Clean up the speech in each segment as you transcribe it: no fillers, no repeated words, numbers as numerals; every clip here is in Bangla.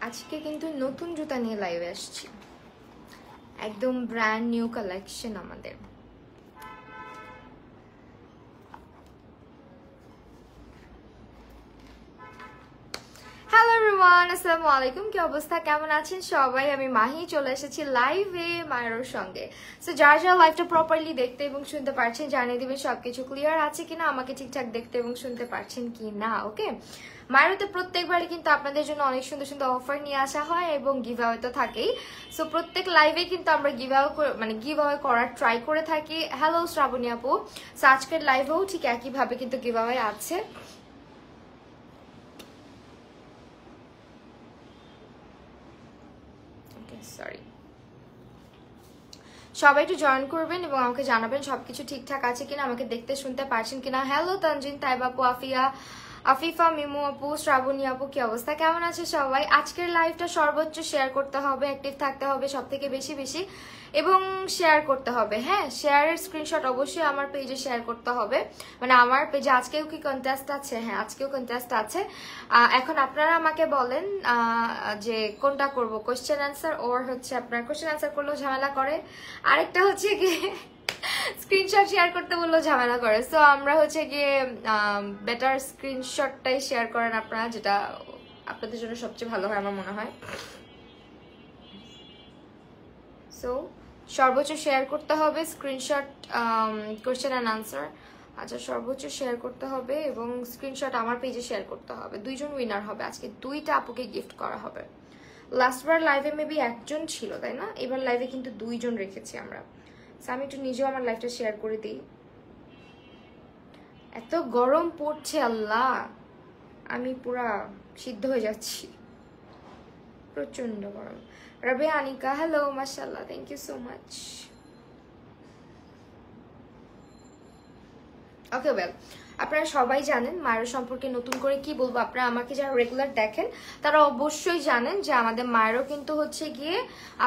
আজকে কিন্তু নতুন জুতা নিয়ে লাইভে আসছি, একদম ব্র্যান্ড নিউ কালেকশন আমাদের। হ্যালো এভরিওয়ান, আসসালামু আলাইকুম। কি অবস্থা, কেমন আছেন সবাই? আমি মাহি চলে এসেছি লাইভে মায়ের সঙ্গে। সো যারা লাইভটা প্রপারলি দেখতে এবং শুনতে পারছেন জানিয়ে দিবেন সবকিছু ক্লিয়ার আছে কিনা, আমাকে ঠিকঠাক দেখতে এবং শুনতে পারছেন কি না। ওকে, মায়েরতে প্রত্যেকবারই কিন্তু আপনাদের জন্য অনেক সুন্দর সুন্দর অফার নিয়ে আসা হয় এবং গিভ আওয়ে তো থাকেই। সো প্রত্যেক লাইভে কিন্তু আমরা গিভ আওয়ে করার ট্রাই করে থাকি। হ্যালো শ্রাবণী আপু, সো আজকের লাইভেও ঠিক একইভাবে কিন্তু গিভ আওয়ে আছে। সরি, সবাই একটু জয়েন করবেন এবং আমাকে জানাবেন সবকিছু ঠিকঠাক আছে কিনা, আমাকে দেখতে শুনতে পারছেন কিনা। হ্যালো তানজিন, তাইবা আপু, আফিফা, মিমু আপু, শ্রাবণী আপু, কি অবস্থা, কেমন আছে সবাই? আজকের লাইভটা সর্বোচ্চ শেয়ার করতে হবে, অ্যাক্টিভ থাকতে হবে সব থেকে বেশি বেশি এবং শেয়ার করতে হবে। হ্যাঁ, শেয়ারের স্ক্রিনশট অবশ্যই আমার পেজে শেয়ার করতে হবে, মানে আমার পেজে। আজকেও কি কন্টেস্ট আছে? হ্যাঁ, আজকেও কন্টেস্ট আছে। এখন আপনারা আমাকে বলেন যে কোনটা করব, কোয়েশ্চেন অ্যান্সার ওর হচ্ছে আপনার কোয়েশ্চেন অ্যান্সার করলেও ঝামেলা করে, আরেকটা হচ্ছে কি স্ক্রিনশট শেয়ার করতে বললেও ঝামেলা করে। সো আমরা হচ্ছে গিয়ে বেটার স্ক্রিনশটটাই শেয়ার করেন আপনারা, যেটা আপনাদের জন্য সবচেয়ে ভালো হয় আমার মনে হয়। সো সর্বোচ্চ শেয়ার করতে হবে স্ক্রিনশট, কোয়েশ্চেন অ্যান্ড আনসার। আচ্ছা, সর্বোচ্চ শেয়ার করতে হবে এবং স্ক্রিনশট আমার পেজে শেয়ার করতে হবে। দুইজন উইনার হবে আজকে, দুইটা আপুকে গিফট করা হবে। লাস্টবার লাইভে মেবি একজন ছিল, তাই না? এবার লাইভে কিন্তু দুইজন রেখেছি আমরা। আমি একটু নিজেও আমার লাইফটা শেয়ার করে দিই। এত গরম পড়ছে আল্লাহ, আমি পুরা সিদ্ধ হয়ে যাচ্ছি, প্রচন্ড গরম। রবে আনিকা, হ্যালো, মাশাআল্লাহ, thank you so much. Okay well, আপনারা সবাই জানেন মায়ের সম্পর্কে নতুন করে কি বলবো। আপনারা আমাকে যারা রেগুলার দেখেন তারা অবশ্যই জানেন যে আমাদের মায়েরও কিন্তু হচ্ছে গিয়ে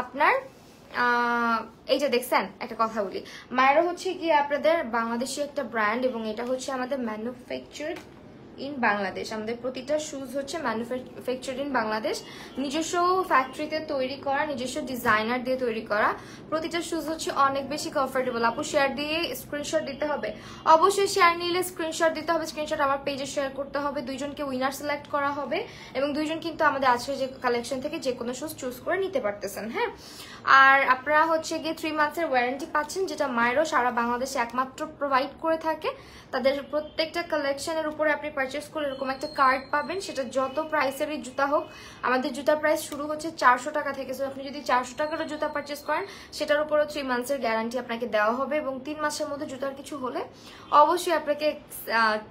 আপনার এই যে দেখছেন, একটা কথা বলি, মায়েরও হচ্ছে গিয়ে আপনাদের বাংলাদেশি একটা ব্র্যান্ড এবং এটা হচ্ছে আমাদের ম্যানুফ্যাকচার্ড ইন বাংলাদেশ। আমাদের প্রতিটা শুজ হচ্ছে ম্যানুফ্যাকচার্ড ইন বাংলাদেশ, নিজস্ব ফ্যাক্টরিতে তৈরি করা, নিজস্ব ডিজাইনার দিয়ে তৈরি করা। প্রতিটা শুজ হচ্ছে অনেক বেশি কমফোর্টেবল। আপু শেয়ার দিয়ে স্ক্রিনশট দিতে হবে, অবশ্যই শেয়ার নিলে স্ক্রিনশট দিতে হবে। স্ক্রিনশট আমার পেজে শেয়ার করতে হবে। দুইজনকে উইনার সিলেক্ট করা হবে এবং দুইজন কিন্তু আমাদের আজকে যে কালেকশন থেকে যে কোনো শুজ চুজ করে নিতে পারতেছেন। হ্যাঁ, আর আপনারা হচ্ছে গিয়ে 3 মান্থসের ওয়ারেন্টি পাচ্ছেন, যেটা মায়েরও সারা বাংলাদেশে একমাত্র প্রোভাইড করে থাকে। তাদের প্রত্যেকটা কালেকশনের উপরে আপনি পারচেস করে এরকম একটা কার্ড পাবেন, সেটা যত প্রাইসেরই জুতা হোক। আমাদের জুতার প্রাইস শুরু হচ্ছে 400 টাকা থেকে। সো আপনি যদি 400 টাকারও জুতা পারচেস করেন, সেটার উপরও 3 মান্থসের গ্যারান্টি আপনাকে দেওয়া হবে এবং 3 মাসের মধ্যে জুতার কিছু হলে অবশ্যই আপনাকে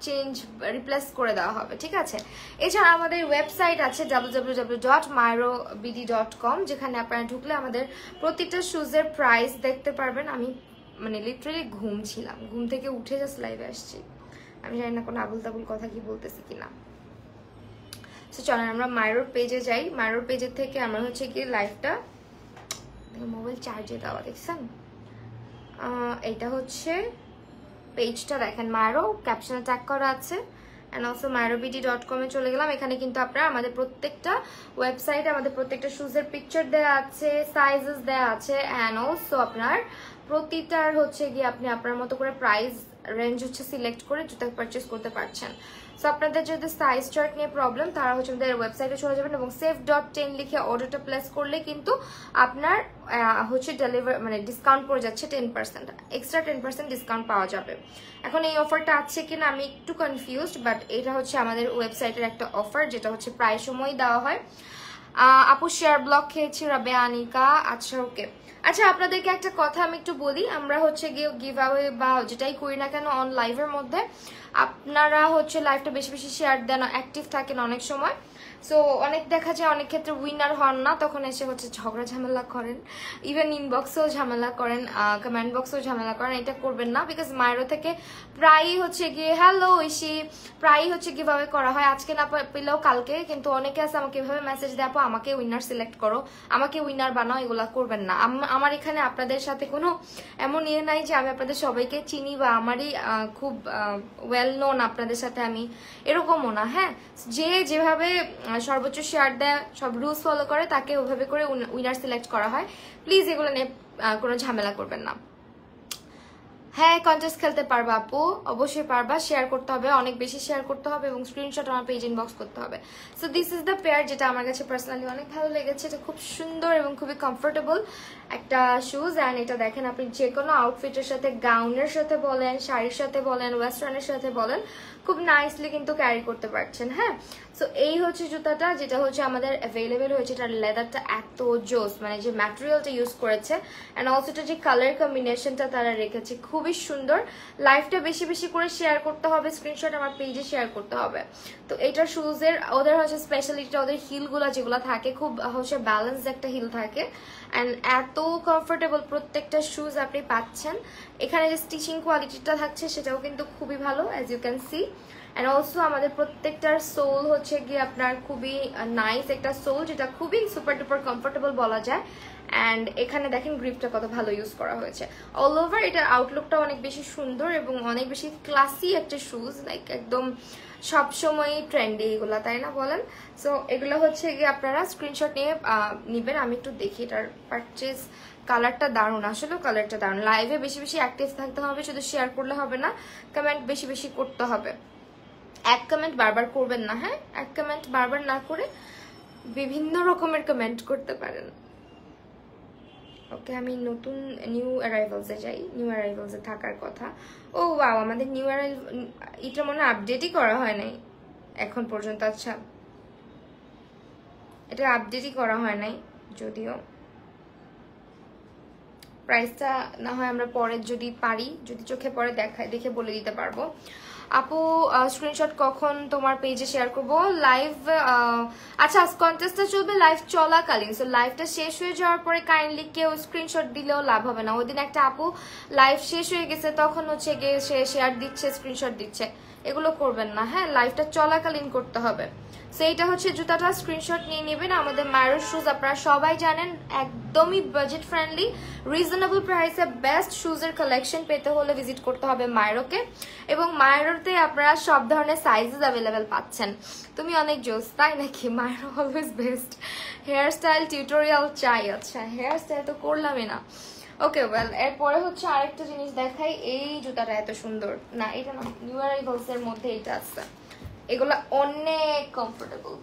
চেঞ্জ রিপ্লেস করে দেওয়া হবে, ঠিক আছে? এছাড়া আমাদের ওয়েবসাইট আছে www.myrobd.com, যেখানে আপনারা ঢুকলে আমাদের প্রতিটা শুজের প্রাইস দেখতে পারবেন। আমি মানে লিটারালি ঘুমছিলাম, ঘুম থেকে উঠে জাস্ট লাইভে আসছি। আমি জানি না কোনো আবুল তাবুল কথা কি বলতেছি কিনা। সো চলেন আমরা মায়ের পেজে যাই। মায়ের পেজের থেকে আমরা হচ্ছে কি লাইভটা, মোবাইল চার্জে দেওয়া দেখছেন, এইটা হচ্ছে পেজটা দেখেন, মায়েরও ক্যাপশনে ট্যাগ করা আছে। অ্যান্ড অলসো myrobd.com এ চলে গেলাম। এখানে কিন্তু আপনারা আমাদের প্রত্যেকটা ওয়েবসাইটে আমাদের প্রত্যেকটা শুজের পিকচার দেওয়া আছে, সাইজেস দেওয়া আছে, অ্যান্ড অলসো আপনার প্রতিটার হচ্ছে গিয়ে আপনি আপনার মতো করে প্রাইস রেঞ্জ হচ্ছে সিলেক্ট করে জুতা পারচেস করতে পারছেন। সো আপনাদের যদি সাইজ চার্ট নিয়ে প্রবলেম, তারা হচ্ছে আমাদের ওয়েবসাইটে চলে যাবেন এবং save.10 লিখে অর্ডারটা প্লেস করলে কিন্তু আপনার হচ্ছে মানে ডিসকাউন্ট পড়ে যাচ্ছে 10%, এক্সট্রা 10% ডিসকাউন্ট পাওয়া যাবে। এখন এই অফারটা আছে কিনা আমি একটু কনফিউজড, বাট এটা হচ্ছে আমাদের ওয়েবসাইটের একটা অফার, যেটা হচ্ছে প্রায় সময় দেওয়া হয়। আপু শেয়ার ব্লক খেয়েছি, রাবে আনিকা, আচ্ছা ওকে। আচ্ছা, আপনাদেরকে একটা কথা আমি একটু বলি, আমরা হচ্ছে গিভ আওয়ে বা যেটাই করি না কেন অন লাইভের মধ্যে আপনারা হচ্ছে লাইভটা বেশি বেশি শেয়ার দেন, অ্যাক্টিভ থাকেন অনেক সময়। সো অনেক দেখা যায় অনেক ক্ষেত্রে উইনার হন না, তখন এসে হচ্ছে ঝগড়া ঝামেলা করেন, ইভেন ইনবক্সেও ঝামেলা করেন, কমেন্ট বক্সেও ঝামেলা করেন। এটা করবেন না, বিকজ মায়েরও থেকে প্রায়ই হচ্ছে গিয়ে হ্যালো ঐশী, প্রায়ই হচ্ছে কিভাবে করা হয়, আজকে না পেলেও কালকে। কিন্তু অনেকে আছে আমাকে এভাবে মেসেজ দেয়, আপু আমাকে উইনার সিলেক্ট করো, আমাকে উইনার বানাও, এগুলা করবেন না। আমার এখানে আপনাদের সাথে কোনো এমন ইয়ে নাই যে আমি আপনাদের সবাইকে চিনি বা আমারই খুব ওয়েল নোন আপনাদের সাথে আমি, এরকমও না। হ্যাঁ, যে যেভাবে সর্বোচ্চ শেয়ার দেয়, সব রুলস ফলো করে, তাকে ওভাবে করে উইনার সিলেক্ট করা হয়। প্লিজ এগুলো নিয়ে কোনো ঝামেলা করবেন না। হ্যাঁ, কন্টেস্ট খেলতে পারবা আপু, অবশ্যই পারবা। শেয়ার করতে হবে, অনেক বেশি শেয়ার করতে হবে এবং স্ক্রিনশট আমার পেজ ইনবক্স করতে হবে। So this is the pair, যেটা আমার কাছে পার্সোনালি অনেক ভালো লেগেছে। এটা খুব সুন্দর এবং খুবই কমফোর্টেবল একটা শুজ। অ্যান্ড এটা দেখেন, আপনি যে কোনো আউটফিটের সাথে, গাউনের সাথে বলেন, শাড়ির সাথে বলেন, ওয়েস্টার্নের সাথে বলেন, খুব নাইসলি কিন্তু ক্যারি করতে পারছেন। হ্যাঁ, সো এই হচ্ছে জুতাটা, যেটা হচ্ছে আমাদের অ্যাভেলেবেল হয়েছে। এটার লেদারটা এত জোস, মানে যে ম্যাটেরিয়ালটা ইউজ করেছে অ্যান্ড অলসো এটা যে কালার কম্বিনেশনটা তারা রেখেছে, খুবই সুন্দর। লাইফটা বেশি বেশি করে শেয়ার করতে হবে, স্ক্রিনশট আমার পেজে শেয়ার করতে হবে। তো এইটার শুজের ওদের হচ্ছে স্পেশালিটিটা, ওদের হিলগুলো যেগুলো থাকে খুব হচ্ছে ব্যালেন্সড একটা হিল থাকে অ্যান্ড এত কমফোর্টেবল প্রত্যেকটা শুজ আপনি পাচ্ছেন। এখানে যে স্টিচিং কোয়ালিটিটা থাকছে সেটাও কিন্তু খুবই ভালো, as you can see. And also আমাদের প্রত্যেকটার সোল হচ্ছে গিয়ে আপনার খুবই নাইস একটা সোল, যেটা খুবই সুপার ডুপার কমফোর্টেবল বলা যায়। অ্যান্ড এখানে দেখেন গ্রিপটা কত ভালো ইউজ করা হয়েছে। অল ওভার এটার আউটলুকটা অনেক বেশি সুন্দর এবং অনেক বেশি ক্লাসি একটা শুজ, লাইক একদম সবসময় ট্রেন্ডি এগুলো, তাই না বলেন? সো এগুলো হচ্ছে গিয়ে আপনারা স্ক্রিনশট নিয়ে নিবেন। আমি একটু দেখি এটার পারচেজ, কালারটা দারুণ, আসলেও কালারটা দারুণ। লাইভে বেশি বেশি অ্যাক্টিভ থাকতে হবে, শুধু শেয়ার করলে হবে না, কমেন্ট বেশি বেশি করতে হবে। এক কমেন্ট বারবার করবেন না, হ্যাঁ, এক কমেন্ট বারবার না করে বিভিন্ন রকমের কমেন্ট করতে পারেন। ওকে, আমি নতুন নিউ অ্যারাইভালসে যাই। নিউ অ্যারাইভালসে থাকার কথা। ও ওয়াও, আমাদের নিউ অ্যারাইভাল এটা মনে হয় আপডেটই করা হয় নাই এখন পর্যন্ত। আচ্ছা, এটা আপডেটই করা হয় নাই, যদিও প্রাইসটা না হয় আমরা পরে যদি পারি, যদি চোখে পরে দেখে বলে দিতে পারবো। আপু স্ক্রিনশট কখন তোমার পেজে শেয়ার করবো? লাইভ, আচ্ছা কন্টেস্টটা চলবে লাইভ চলাকালীন। সো লাইভটা শেষ হয়ে যাওয়ার পরে কাইন্ডলি কেউ স্ক্রিনশট দিলেও লাভ হবে না। ওই দিন একটা আপু লাইভ শেষ হয়ে গেছে, তখন হচ্ছে গিয়ে সে শেয়ার দিচ্ছে, স্ক্রিনশট দিচ্ছে, এগুলো করবেন না। হ্যাঁ, লাইভটা চলাকালীন করতে হবে। সো এইটা হচ্ছে জুতাটা, স্ক্রিনশট নিয়ে নেবেন। আমাদের মায়ের শুজ আপনারা সবাই জানেন, একদমই বাজেট ফ্রেন্ডলি, রিজনেবল প্রাইসে বেস্ট শুজের কালেকশন পেতে হলে ভিজিট করতে হবে মায়েরকে। এবং মায়েরতে আপনারা সব ধরনের সাইজেস অ্যাভেলেবেল পাচ্ছেন। তুমি অনেক জোস, তাই নাকি? মায়ের always best. Hair style tutorial চাই? আচ্ছা, হেয়ার স্টাইল তো করলামই না। ওকে ওয়েল, এরপরে হচ্ছে আরেকটা জিনিস দেখাই। এই জুতাটা এত সুন্দর না, এটা না, নিউ অ্যারাইভালস এর মধ্যে এটা আছে। এগুলা অনেক কমফোর্টেবল।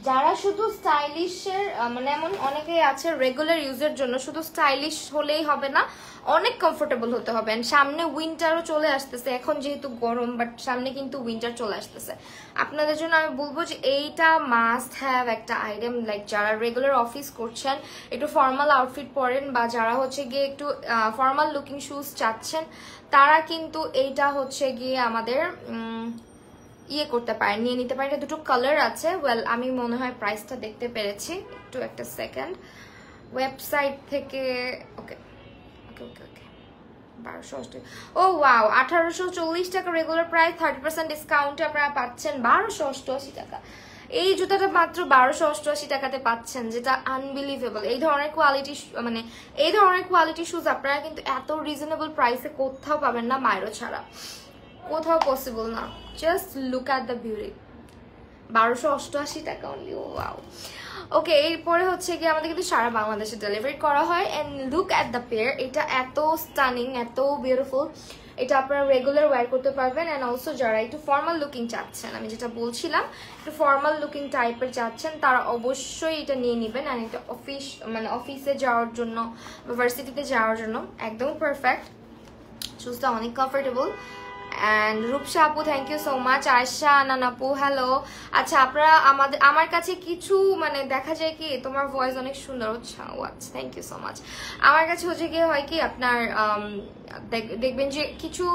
যারা শুধু স্টাইলিশের মানে এমন অনেকেই আছে রেগুলার ইউজের জন্য, শুধু স্টাইলিশ হলেই হবে না, অনেক কমফোর্টেবল হতে হবে। সামনে উইন্টারও চলে আসতেছে, এখন যেহেতু গরম, বাট সামনে কিন্তু উইন্টার চলে আসতেছে। আপনাদের জন্য আমি বলবো যে এইটা মাস্ট হ্যাভ একটা আইটেম। লাইক যারা রেগুলার অফিস করছেন, একটু ফর্মাল আউটফিট পরেন, বা যারা হচ্ছে গিয়ে একটু ফর্মাল লুকিং শুজ চাচ্ছেন, তারা কিন্তু এইটা হচ্ছে গিয়ে আমাদের ইয়ে করতে পারেন, নিয়ে নিতে পারেন। এটা দুটো কালার আছে। ওয়েল, আমি মনে হয় প্রাইসটা দেখতে পেরেছি, একটু একটা সেকেন্ড, ওয়েবসাইট থেকে। ওকে ওকে ওকে ওকে 1280। ও ওয়াও, 1840 টাকা রেগুলার প্রাইস, 30% ডিসকাউন্টে আপনারা পাচ্ছেন 1288 টাকা। এই জুতাটা মাত্র 1288 টাকাতে পাচ্ছেন, যেটা আনবিলিভেবল। এই ধরনের কোয়ালিটি, মানে এই ধরনের কোয়ালিটি শুজ আপনারা কিন্তু এত রিজনেবল প্রাইসে কোথাও পাবেন না, মাইরো ছাড়া কোথাও পসিবল না। Just look at the beauty, 1288 টাকা অনলি। ও ওয়াও। ওকে, এরপরে হচ্ছে গিয়ে আমাদের কিন্তু সারা বাংলাদেশে ডেলিভারি করা হয়। And look at the pair, এটা এত স্টানিং, এত বিউটিফুল। এটা আপনারা রেগুলার ওয়্যার করতে পারবেন। অ্যান্ড অলসো যারা একটু ফর্মাল লুকিং চাচ্ছেন, আমি যেটা বলছিলাম, একটু ফর্মাল লুকিং টাইপের চাচ্ছেন, তারা অবশ্যই এটা নিয়ে নেবেন। অ্যান্ড এটা অফিসে যাওয়ার জন্য বা ভার্সিটিতে যাওয়ার জন্য একদম পারফেক্ট। শুজটা অনেক কমফোর্টেবল। অ্যান্ড রূপসা আপু, thank you so much. Ayesha Anan আপু, হ্যালো। আচ্ছা, আপনারা আমার কাছে কিছু মানে দেখা যায় কি তোমার ভয়েস অনেক সুন্দর হচ্ছে। ও আচ্ছা, থ্যাংক ইউ সো মাচ। আমার কাছে হচ্ছে গিয়ে হয় কি, আপনার দেখবেন যে কিছু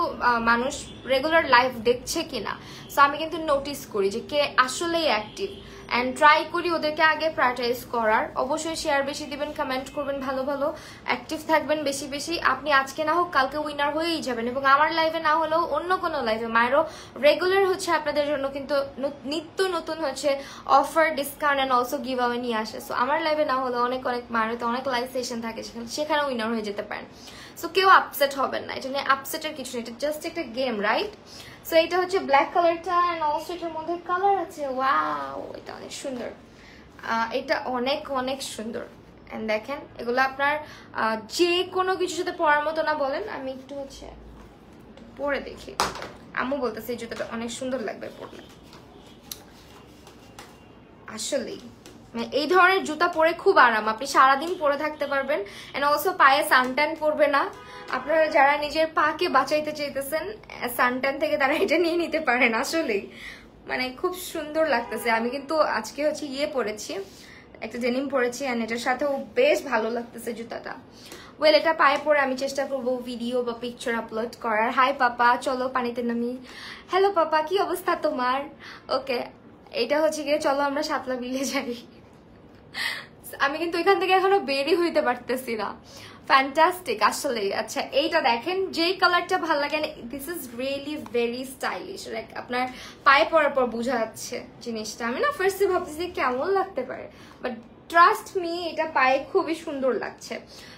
মানুষ রেগুলার লাইভ দেখছে কিনা, সো আমি কিন্তু নোটিস করি যে কে আসলেই অ্যাক্টিভ, অ্যান্ড ট্রাই করি ওদেরকে আগে প্রায়োরিটাইজ করার। অবশ্যই শেয়ার বেশি দিবেন, কমেন্ট করবেন ভালো ভালো, অ্যাক্টিভ থাকবেন বেশি বেশি। আপনি আজকে না হোক কালকে উইনার হয়েই যাবেন। এবং আমার লাইভে না হলেও অন্য কোনো লাইভে মায়েরও রেগুলার হচ্ছে আপনাদের জন্য কিন্তু নিত্য নতুন হচ্ছে offer, discount and also give আওয়ে নিয়ে আসে। সো আমার লাইভে না হলেও অনেক মায়েরও তো অনেক লাইভ সেশন থাকে, সেখানে উইনার হয়ে যেতে পারেন। সো কেউ আপসেট হবেন না, এটা নিয়ে আপসেটের কিছু নেই, এটা জাস্ট একটা গেম, রাইট? সো এটা হচ্ছে ব্ল্যাক কালারটা, অ্যান্ড অলসো এটার মধ্যে কালার আছে। ওয়াও, এটা অনেক সুন্দর, এটা অনেক অনেক সুন্দর। অ্যান্ড দেখেন এগুলো আপনার যে কোনো কিছুর সাথে পরার মতো না বলেন। আমি একটু হচ্ছে পরে দেখি, আম্মু বলতেছে এই জুতোটা অনেক সুন্দর লাগবে পরলে। আসলেই মানে এই ধরনের জুতা পরে খুব আরাম, আপনি সারাদিন পরে থাকতে পারবেন। এন্ড অলসো পায়ে সানট্যান পড়বে না। আপনারা যারা নিজের পাকে বাঁচাইতে চাইতেছেন সানট্যান থেকে, তারা এটা নিয়ে নিতে পারেন। আসলেই মানে খুব সুন্দর লাগতেছে। আমি কিন্তু আজকে হচ্ছে পরেছি, একটা ডেনিম পরেছি, এন্ড এটার সাথেও বেশ ভালো লাগতেছে জুতাটা। ওয়েল, এটা পায়ে পরে আমি চেষ্টা করবো ভিডিও বা পিকচার আপলোড করার। হাই পাপা, চলো পানিতে নামি। হ্যালো পাপা, কি অবস্থা তোমার? ওকে, এটা হচ্ছে গিয়ে চলো আমরা সাতলা বিলে যাই। আমি কিন্তু এখান থেকে এখনো বেরই হইতে পারতেছি না। ফ্যান্টাস্টিক আসলে। আচ্ছা এইটা দেখেন, যেই কালারটা ভালো লাগে, this is really very stylish. Like আপনার পায়ে পরার পর বোঝা যাচ্ছে জিনিসটা। আমি না ফার্স্টে ভাবতেছি কেমন লাগতে পারে, বাট ট্রাস্ট মি, এটা পায়ে খুবই সুন্দর লাগছে।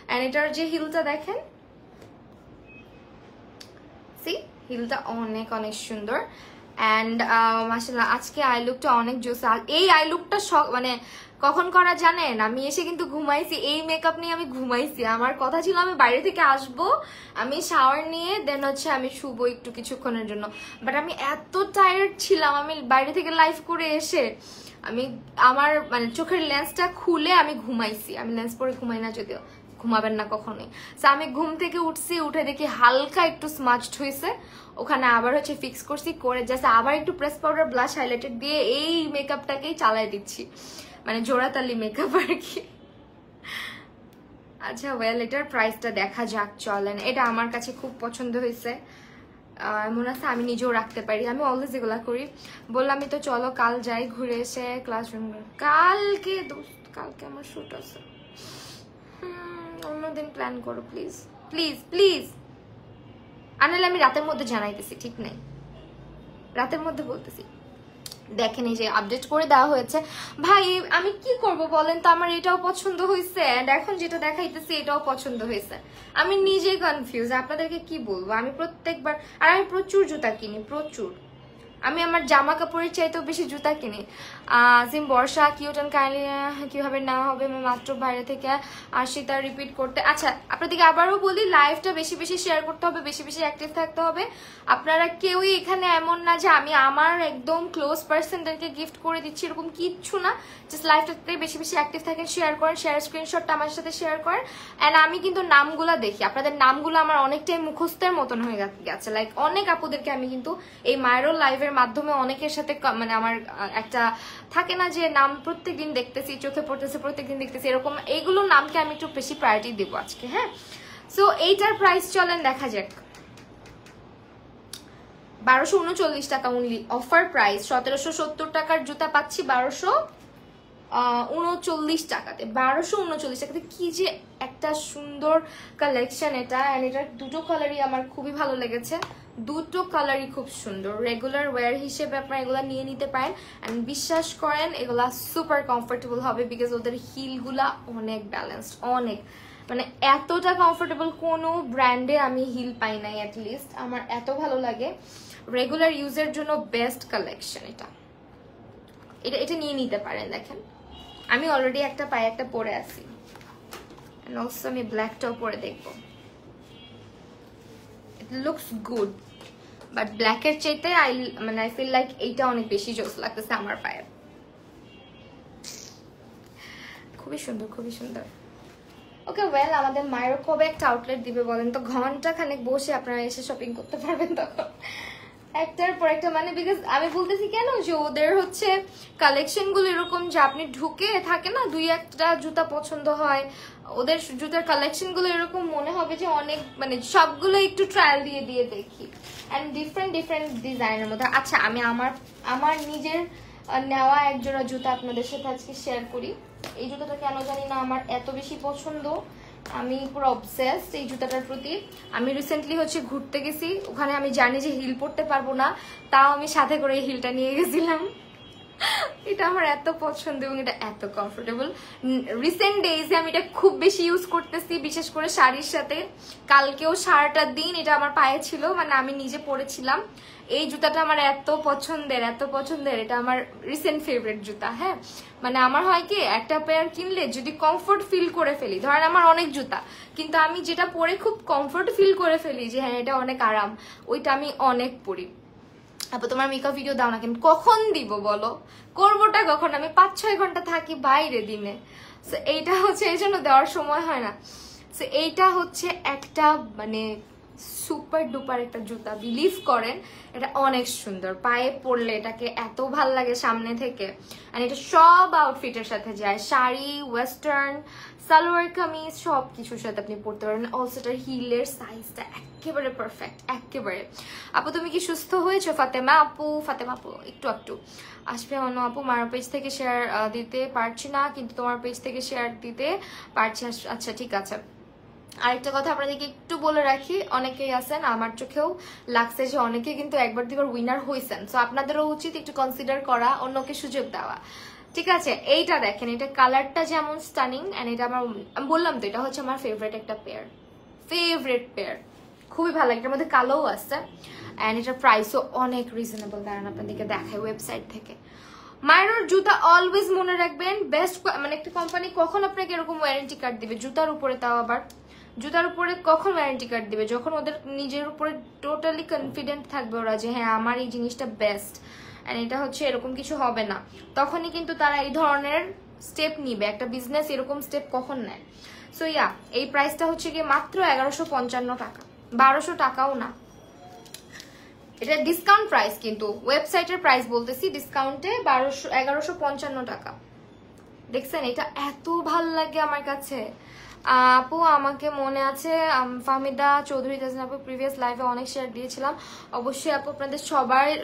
অ্যান্ড এটার যে হিলটা দেখেন, সি হিলটা অনেক অনেক সুন্দর। অ্যান্ড মাশাআল্লাহ আজকে আই লুকটা অনেক জোস। এই আই লুকটা মানে কখন করা জানেন? আমি এসে কিন্তু ঘুমাইছি, এই মেকআপ নিয়ে আমি ঘুমাইছি। আমার কথা ছিল আমি বাইরে থেকে আসবো, আমি শাওয়ার নিয়ে দেন হচ্ছে আমি শুবো একটু কিছুক্ষণের জন্য, বাট আমি এত টায়ার্ড ছিলাম, আমি বাইরে থেকে লাইভ করে এসে আমি আমার মানে চোখের লেন্সটা খুলে আমি ঘুমাইছি। আমি লেন্স পরে ঘুমাই না, যদিও ঘুমাবেন না কখনোই। সো আমি ঘুম থেকে উঠছি, উঠে দেখি হালকা একটু স্মাচড হয়েছে, ওখানে আবার হচ্ছে ফিক্স করছি, করে জাস্ট আবার একটু প্রেস পাউডার ব্লাশ হাইলাইটার দিয়ে এই মেকআপটাকেই চালাই দিচ্ছি, মানে জোড়াতালি মেকআপ আর কি। আচ্ছা ওয়েল, এটার প্রাইসটা দেখা যাক, চলেন। এটা আমার কাছে খুব পছন্দ হয়েছে, মনে আছে আমি নিজেও রাখতে পারি, আমি অলওয়েজ এগুলা করি। বললামই তো চলো কাল যাই, ঘুরে এসে ক্লাসরুম। কালকে দোস্ত, কালকে আমার শুট আছে, অন্যদিন প্ল্যান করো প্লিজ প্লিজ প্লিজ। আনালে আমি রাতের মধ্যে জানাইতেছি, ঠিক নাই, রাতের মধ্যে বলতেছি। দেখেন এই যে আপডেট করে দেওয়া হয়েছে। ভাই আমি কি করব বলেন তো, আমার এটাও পছন্দ হয়েছে, এন্ড এখন যেটা দেখাইতেছি এটাও পছন্দ হয়েছে। আমি নিজে কনফিউজ, আপনাদেরকে কি বলবো। আমি প্রত্যেকবার, আর আমি প্রচুর জুতা কিনি, প্রচুর। আমি আমার জামা কাপড়ের চাইতেও বেশি জুতা কিনি। Gym Barsha, cute and kindly কিভাবে না হবে, আমি মাত্র বাইরে থেকে আসি, তার রিপিট করতে। আচ্ছা আপনাদেরকে আবারও বলি, লাইভটা বেশি বেশি শেয়ার করতে হবে, বেশি বেশি অ্যাক্টিভ থাকতে হবে। আপনারা কেউই এখানে এমন না যে আমি আমার একদম ক্লোজ পার্সনদেরকে গিফট করে দিচ্ছি, এরকম কিচ্ছু না। জাস্ট লাইভটাতে বেশি বেশি অ্যাক্টিভ থাকেন, শেয়ার করেন, শেয়ার স্ক্রিনশটটা আমার সাথে শেয়ার করেন। অ্যান্ড আমি কিন্তু নামগুলা দেখি, আপনাদের নামগুলো আমার অনেকটাই মুখস্থের মতন হয়ে গেছে। লাইক অনেক আপুদেরকে আমি কিন্তু এই মায়েরও লাইভের মাধ্যমে অনেকের সাথে মানে আমার একটা থাকে না যে নাম প্রত্যেকদিন দেখতেছি, চোখে পড়তেছে, প্রত্যেকদিন দেখতেছি, এরকম এইগুলো নামকে আমি একটু বেশি প্রায়োরিটি দেবো আজকে। হ্যাঁ, সো এইটার প্রাইস চলেন দেখা যাক। 1239 টাকা অনলি, অফার প্রাইস। 1770 টাকার জুতা পাচ্ছি 1239 টাকাতে। 1239 টাকাতে কি যে একটা সুন্দর কালেকশন এটা। এন্ড এটার দুটো কালারই আমার খুবই ভালো লেগেছে, দুটো কালারই খুব সুন্দর। রেগুলার ওয়্যার হিসেবে আপনারা এগুলা নিয়ে নিতে পারেন। এন্ড বিশ্বাস করেন এগুলা সুপার কমফোর্টেবল হবে, বিকজ ওদের হিলগুলা অনেক ব্যালেন্সড, অনেক মানে এতটা কমফোর্টেবল কোনো ব্র্যান্ডে আমি হিল পাই নাই। অ্যাটলিস্ট আমার এত ভালো লাগে, রেগুলার ইউজের জন্য বেস্ট কালেকশন এটা। এটা নিয়ে নিতে পারেন। দেখেন আমি অলরেডি একটা পায়ে একটা পরে আছি, এন্ড অলসো আমি ব্ল্যাকটাও পরে দেখবো। ইট লুকস গুড, বাট ব্ল্যাকের চাইতে আই ফিল লাইক এইটা অনেক বেশি জোস লাগতেছে আমার পায়ে। খুবই সুন্দর, খুবই সুন্দর। ওকে ওয়েল, আমাদের মায়ের কবে একটা আউটলেট দিবে বলেন তো? ঘন্টা খানেক বসে আপনারা এসে শপিং করতে পারবেন তখন, একটার পর একটা। মানে বিকজ আমি বলতেছি কেন, যে ওদের হচ্ছে কালেকশন গুলো এরকম যে আপনি ঢুকে থাকে না, দুই একটা জুতা পছন্দ হয়, ওদের জুতার কালেকশন গুলো এরকম মনে হবে যে অনেক, মানে সবগুলো একটু ট্রায়াল দিয়ে দিয়ে দেখি, অ্যান্ড ডিফারেন্ট ডিফারেন্ট ডিজাইনের মধ্যে। আচ্ছা আমি আমার নিজের নেওয়া একজোড়া জুতা আপনাদের সাথে আজকে শেয়ার করি। এই জুতাটা কেন জানি না আমার এত বেশি পছন্দ, আমি পুরো অবসেসড এই জুতাটার প্রতি। আমি রিসেন্টলি হচ্ছে ঘুরতে গেছি, ওখানে আমি জানি যে হিল পরতে পারবো না, তাও আমি সাথে করে এই হিলটা নিয়ে গেছিলাম। এটা আমার এত পছন্দ এবং এটা এত কমফোর্টেবল। রিসেন্ট ডেজে আমি এটা খুব বেশি ইউজ করতেছি, বিশেষ করে শাড়ির সাথে। কালকেও সারাটা দিন এটা আমার পায়ে ছিল, মানে আমি নিজে পরেছিলাম। এই জুতাটা আমার এত পছন্দের, এটা আমার রিসেন্ট ফেভারিট জুতা। হ্যাঁ, মানে আমার হয় কি, একটা পেয়ার কিনলে যদি কমফোর্ট ফিল করে ফেলি, ধরেন আমার অনেক জুতা, কিন্তু আমি যেটা পরে খুব কমফোর্ট ফিল করে ফেলি যে হ্যাঁ এটা অনেক আরাম, ওইটা আমি অনেক পরি। আপু তোমার মেকআপ ভিডিও দাও না কেন? কখন দিব বলো, করবোটা কখন? আমি 5-6 ঘন্টা থাকি বাইরে দিনে, এইটা হচ্ছে এই জন্য দেওয়ার সময় হয় না। এইটা হচ্ছে একটা মানে সুপার ডুপার একটা জুতা, বিলিভ করেন এটা অনেক সুন্দর, পায়ে পরলে এটাকে এত ভাল লাগে সামনে থেকে। আর এটা সব আউটফিটের সাথে যায়, শাড়ি, ওয়েস্টার্ন, সালোয়ার কামিজ, সব কিছুর সাথে আপনি পরতে পারবেন। অলসো এটার হিলের সাইজটা একেবারে পারফেক্ট, একেবারে। আপু তুমি কি সুস্থ হয়েছো? ফাতেমা আপু একটু আসবে অন্য আপু, মার পেজ থেকে শেয়ার দিতে পারছি না, কিন্তু তোমার পেজ থেকে শেয়ার দিতে পারছি। আচ্ছা ঠিক আছে। আরেকটা কথা আপনাদেরকে একটু বলে রাখি, অনেকেই আছেন, আমার চোখেও লাগছে যে অনেকে কিন্তু একবার দুবার উইনার হয়েছেন, সো আপনাদেরও উচিত একটু কনসিডার করা, অন্যকে সুযোগ দেওয়া। ঠিক আছে, এইটা দেখেন, এটা কালারটা যেমন স্টানিং, এন্ড এটা আমার, আমি বললাম তো এটা হচ্ছে আমার ফেভারিট একটা পেয়ার, খুবই ভালো লাগে। এটার মধ্যে কালোও আছে, এন্ড এটার প্রাইসও অনেক রিজনেবল। দাঁড়ান আপনাদেরকে দেখাই ওয়েবসাইট থেকে। মায়ের জুতা অলওয়েজ মনে রাখবেন, বেস্ট মানে একটা কোম্পানি কখন আপনাকে এরকম ওয়ারেন্টি কার্ড দিবে জুতার উপরে, তাও আবার জুতার উপরে কখন ওয়ারেন্টি কার্ড দিবে? যখন ওদের নিজের উপরে টোটালি কনফিডেন্ট থাকবে ওরা যে হ্যাঁ আমার এই জিনিসটা বেস্ট, এন্ড এটা হচ্ছে এরকম কিছু হবে না, তখনই কিন্তু তারা এই ধরনের স্টেপ নিবে। একটা বিজনেস এরকম স্টেপ কখন নেয়? সো ইয়া, এই প্রাইসটা হচ্ছে গিয়ে মাত্র 1155 টাকা, 1200 টাকাও না। এটা ডিসকাউন্ট প্রাইস, কিন্তু ওয়েবসাইটের প্রাইস বলতেছি, ডিসকাউন্টে 1155 টাকা। দেখছেন, এটা এত ভাল লাগে আমার কাছে। আপু আমাকে মনে আছে ফাহমিদা চৌধুরী তাজনীন আপু প্রিভিয়াস লাইভে অনেক শেয়ার দিয়েছিলাম। অবশ্যই আপু আপনাদের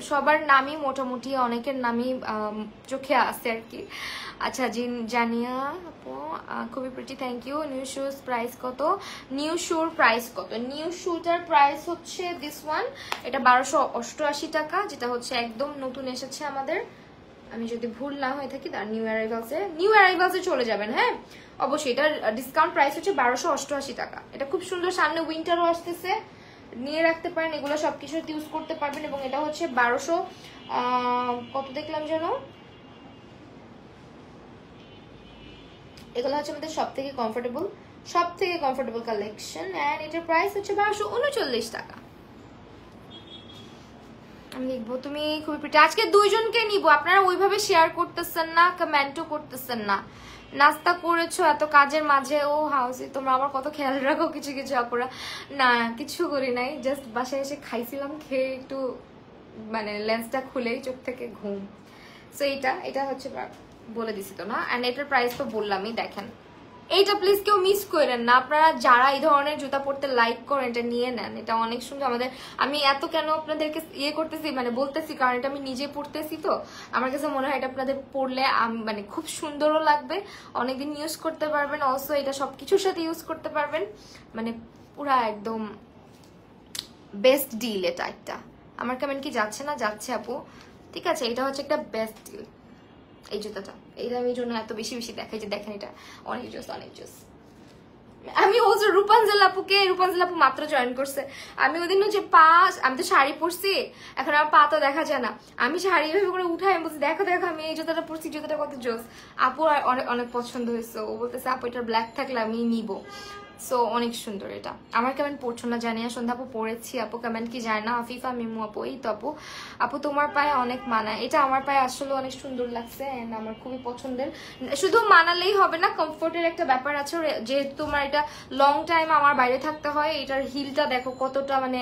সবার নামই, মোটামুটি অনেকের নামই চোখে আসে আর কি। আচ্ছা জানিয়া আপু খুবই pretty, thank you. New shoes price কত? নিউ শুটার প্রাইস হচ্ছে দিস ওয়ান, এটা 1288 টাকা, যেটা হচ্ছে একদম নতুন এসেছে আমাদের। আমি যদি ভুল না হয়ে থাকি, তার নিউ অ্যারাইভালসে চলে যাবেন। হ্যাঁ অবশ্যই, এটার ডিসকাউন্ট প্রাইস হচ্ছে 1288 টাকা। এটা খুব সুন্দর, সামনে উইন্টারও আসতেছে, নিয়ে রাখতে পারেন, এগুলো সবকিছু ইউজ করতে পারবেন। এবং এটা হচ্ছে 1200 কত দেখলাম যেন, এগুলো হচ্ছে আমাদের সব থেকে কমফোর্টেবল কালেকশন, এন্ড এটার প্রাইস হচ্ছে 1239 টাকা। আমি লিখবো তুমি খুবই প্রিটি। আজকে দুইজনকে নিব, আপনারা ওইভাবে শেয়ার করতেছেন না, কমেন্টও করতেছেন না। নাস্তা করেছো এত কাজের মাঝে? ও হাউসে তোমরা আমার কত খেয়াল রাখো কিছু আপুরা। না কিছু করি নাই, জাস্ট বাসায় এসে খাইছিলাম, খেয়ে একটু মানে লেন্সটা খুলেই চোখ থেকে ঘুম। সো এটা হচ্ছে বলে দিছি তো না, এন্ড এটার প্রাইস তো বললামই। দেখেন এইটা প্লিজ কেউ মিস করেন না, আপনারা যারা এই ধরনের জুতা পরতে লাইক করেন এটা নিয়ে নেন, এটা অনেক সুন্দর। আমাদের আমি এত কেন আপনাদেরকে করতেছি, মানে বলতেছি, কারণ এটা আমি নিজে পড়তেছি, তো আমার কাছে মনে হয় এটা আপনাদের পরলে মানে খুব সুন্দরও লাগবে, অনেকদিন ইউজ করতে পারবেন। অলসো এটা সবকিছুর সাথে ইউজ করতে পারবেন, মানে পুরা একদম বেস্ট ডিল। এটা একটা আমার কেমন কি যাচ্ছে না? যাচ্ছে আপু, ঠিক আছে। এটা হচ্ছে একটা বেস্ট ডিল এই জুতাটা, এইটা আমি জন্য এত বেশি দেখাই যে দেখেন এটা অনেক জোস। আমি বলছি রূপাঞ্জল আপু মাত্র জয়েন করছে। আমি ওদিন যে আমি তো শাড়ি পরছি, এখন আমার পা তো দেখা যায় না, আমি শাড়ি এভাবে করে উঠাই, আমি বলছি দেখো আমি এই জুতাটা পরছি, জুতাটা কত জোস। আপু অনেক পছন্দ হয়েছে, ও বলতেছে আপু এটার ব্ল্যাক থাকলে আমি নিবো। সো অনেক সুন্দর এটা। আমার কেমন পড়ছো না জানি না, সন্ধ্যা আপু পড়েছি, আপু কেমন কি যায় না, আফিফা মিমু আপু, এই তো আপু তোমার পায়ে অনেক মানায়। এটা আমার পায়ে আসলে অনেক সুন্দর লাগছে, এন্ড আমার খুবই পছন্দের। শুধু মানালেই হবে না, কমফোর্টের একটা ব্যাপার আছে, যেহেতু তোমার এটা লং টাইম আমার বাইরে থাকতে হয়। এটার হিলটা দেখো কতটা মানে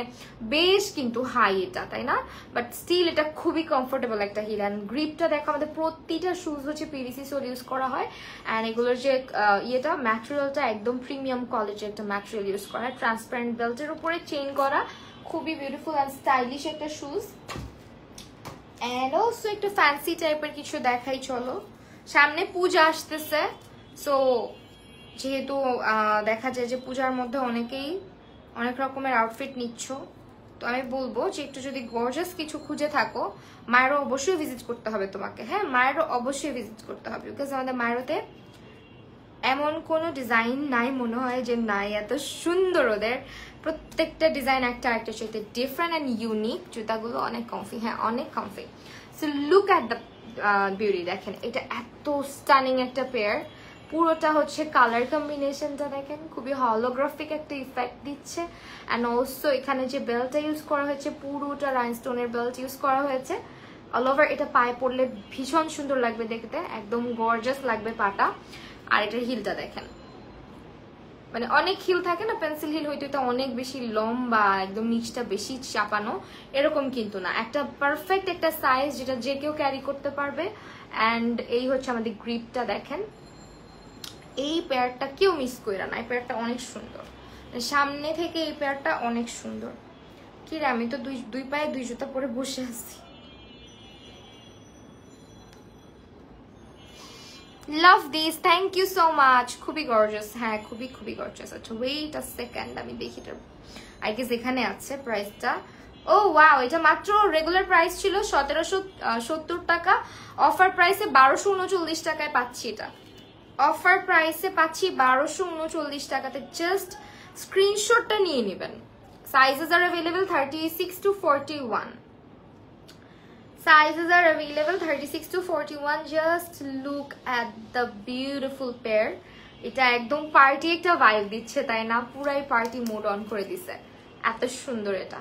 বেশ কিন্তু হাই এটা, তাই না? বাট স্টিল এটা খুবই কমফোর্টেবল একটা হিল। অ্যান্ড গ্রিপটা দেখো, আমাদের প্রতিটা শুজ হচ্ছে পিভিসি সোল ইউজ করা হয়, অ্যান্ড এগুলোর যে ইয়েটা ম্যাটেরিয়ালটা একদম প্রিমিয়াম কোয়ালিটির একটা ম্যাটেরিয়াল ইউজ করা, ট্রান্সপারেন্ট বেল্টের উপরে চেইন করা, খুবই বিউটিফুল অ্যান্ড স্টাইলিশ একটা শুজ। অ্যান্ড অলসো একটু ফ্যান্সি টাইপের কিছু দেখাই চলো, সামনে পূজা আসতেছে, সো যেহেতু দেখা যায় যে পূজার মধ্যে অনেকেই অনেক রকমের আউটফিট নিচ্ছ, তো আমি বলবো যে একটু যদি গর্জাস কিছু খুঁজে থাকো, মায়েরও অবশ্যই ভিজিট করতে হবে তোমাকে। হ্যাঁ, মায়েরও অবশ্যই ভিজিট করতে হবে, বিকজ আমাদের মায়েরতে এমন কোনো ডিজাইন নাই মনে হয় যে নাই, এত সুন্দর ওদের প্রত্যেকটা ডিজাইন একটা একটা চাইতে ডিফারেন্ট অ্যান্ড ইউনিক। জুতাগুলো অনেক কমফি, হ্যাঁ অনেক comfy. So look at the beauty, দেখেন এটা এত স্টানিং একটা পেয়ার। পুরোটা হচ্ছে কালার কম্বিনেশনটা দেখেন, খুবই হলোগ্রাফিক একটা ইফেক্ট দিচ্ছে। অ্যান্ড অলসো এখানে যে বেল্টটা ইউজ করা হয়েছে, পুরোটা রাইনস্টোনের বেল্ট ইউজ করা হয়েছে অল ওভার। এটা পায়ে পরলে ভীষণ সুন্দর লাগবে দেখতে, একদম গর্জাস লাগবে পাটা। আর এটার হিলটা দেখেন, মানে অনেক হিল থাকে না, পেন্সিল হিল হয়তো এটা অনেক বেশি লম্বা, একদম নিচটা বেশি চাপানো, এরকম কিন্তু না, একটা পারফেক্ট একটা সাইজ যেটা যে কেউ ক্যারি করতে পারবে। অ্যান্ড এই হচ্ছে আমাদের গ্রিপটা দেখেন, এই পেয়ারটা কেউ মিস করে না, এই পেয়ারটা অনেক সুন্দর, সামনে থেকে এই পেয়ারটা অনেক সুন্দর। কি রে, আমি তো দুই পায়ে দুই জুতা পরে বসে আছি। Love this, thank you so much, খুবই গর্জাস। হ্যাঁ খুবই খুবই গর্জাস। আচ্ছা ওয়েট আ সেকেন্ড, আমি দেখি এটা আই গেস এখানে আছে প্রাইসটা। ও ওয়াও, এটা মাত্র রেগুলার প্রাইস ছিল 1770 টাকা, অফার প্রাইসে 1239 টাকায় পাচ্ছি। এটা অফার প্রাইসে পাচ্ছি 1239 টাকাতে। জাস্ট স্ক্রিনশটটা নিয়ে নেবেন। Sizes R available 36 to 41, sizes are available 36 to 41. Just look at the beautiful pair. এটা একদম পার্টি একটা ভাইব দিচ্ছে তাই না, পুরাই পার্টি মোড অন করে দিছে, এত সুন্দর এটা।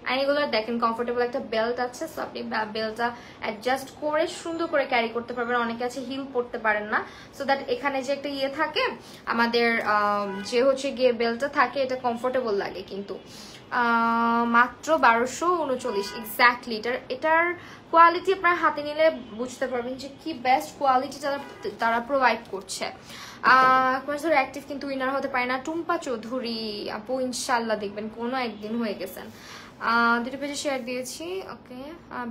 আর এগুলো দেখেন কমফোর্টেবল একটা বেল্ট আছে, সো আপনি বেল্টটা অ্যাডজাস্ট করে সুন্দর করে ক্যারি করতে পারবেন। অনেকে আছে হিল পরতে পারেন না, সো দ্যাট এখানে যে একটা ইয়ে থাকে আমাদের যে হচ্ছে গিয়ে বেল্টটা থাকে, এটা কমফোর্টেবল লাগে। কিন্তু মাত্র 1239 এক্স্যাক্টলি। এটার কোয়ালিটি আপনার হাতে নিলে বুঝতে পারবেন যে কি বেস্ট কোয়ালিটি তারা প্রোভাইড করছে। অ্যাক্টিভ কিন্তু উইনার হতে পারে না। টুম্পা চৌধুরী আপু ইনশাল্লাহ দেখবেন কোনো একদিন হয়ে গেছেন। দুটো পেজে শেয়ার দিয়েছি, okay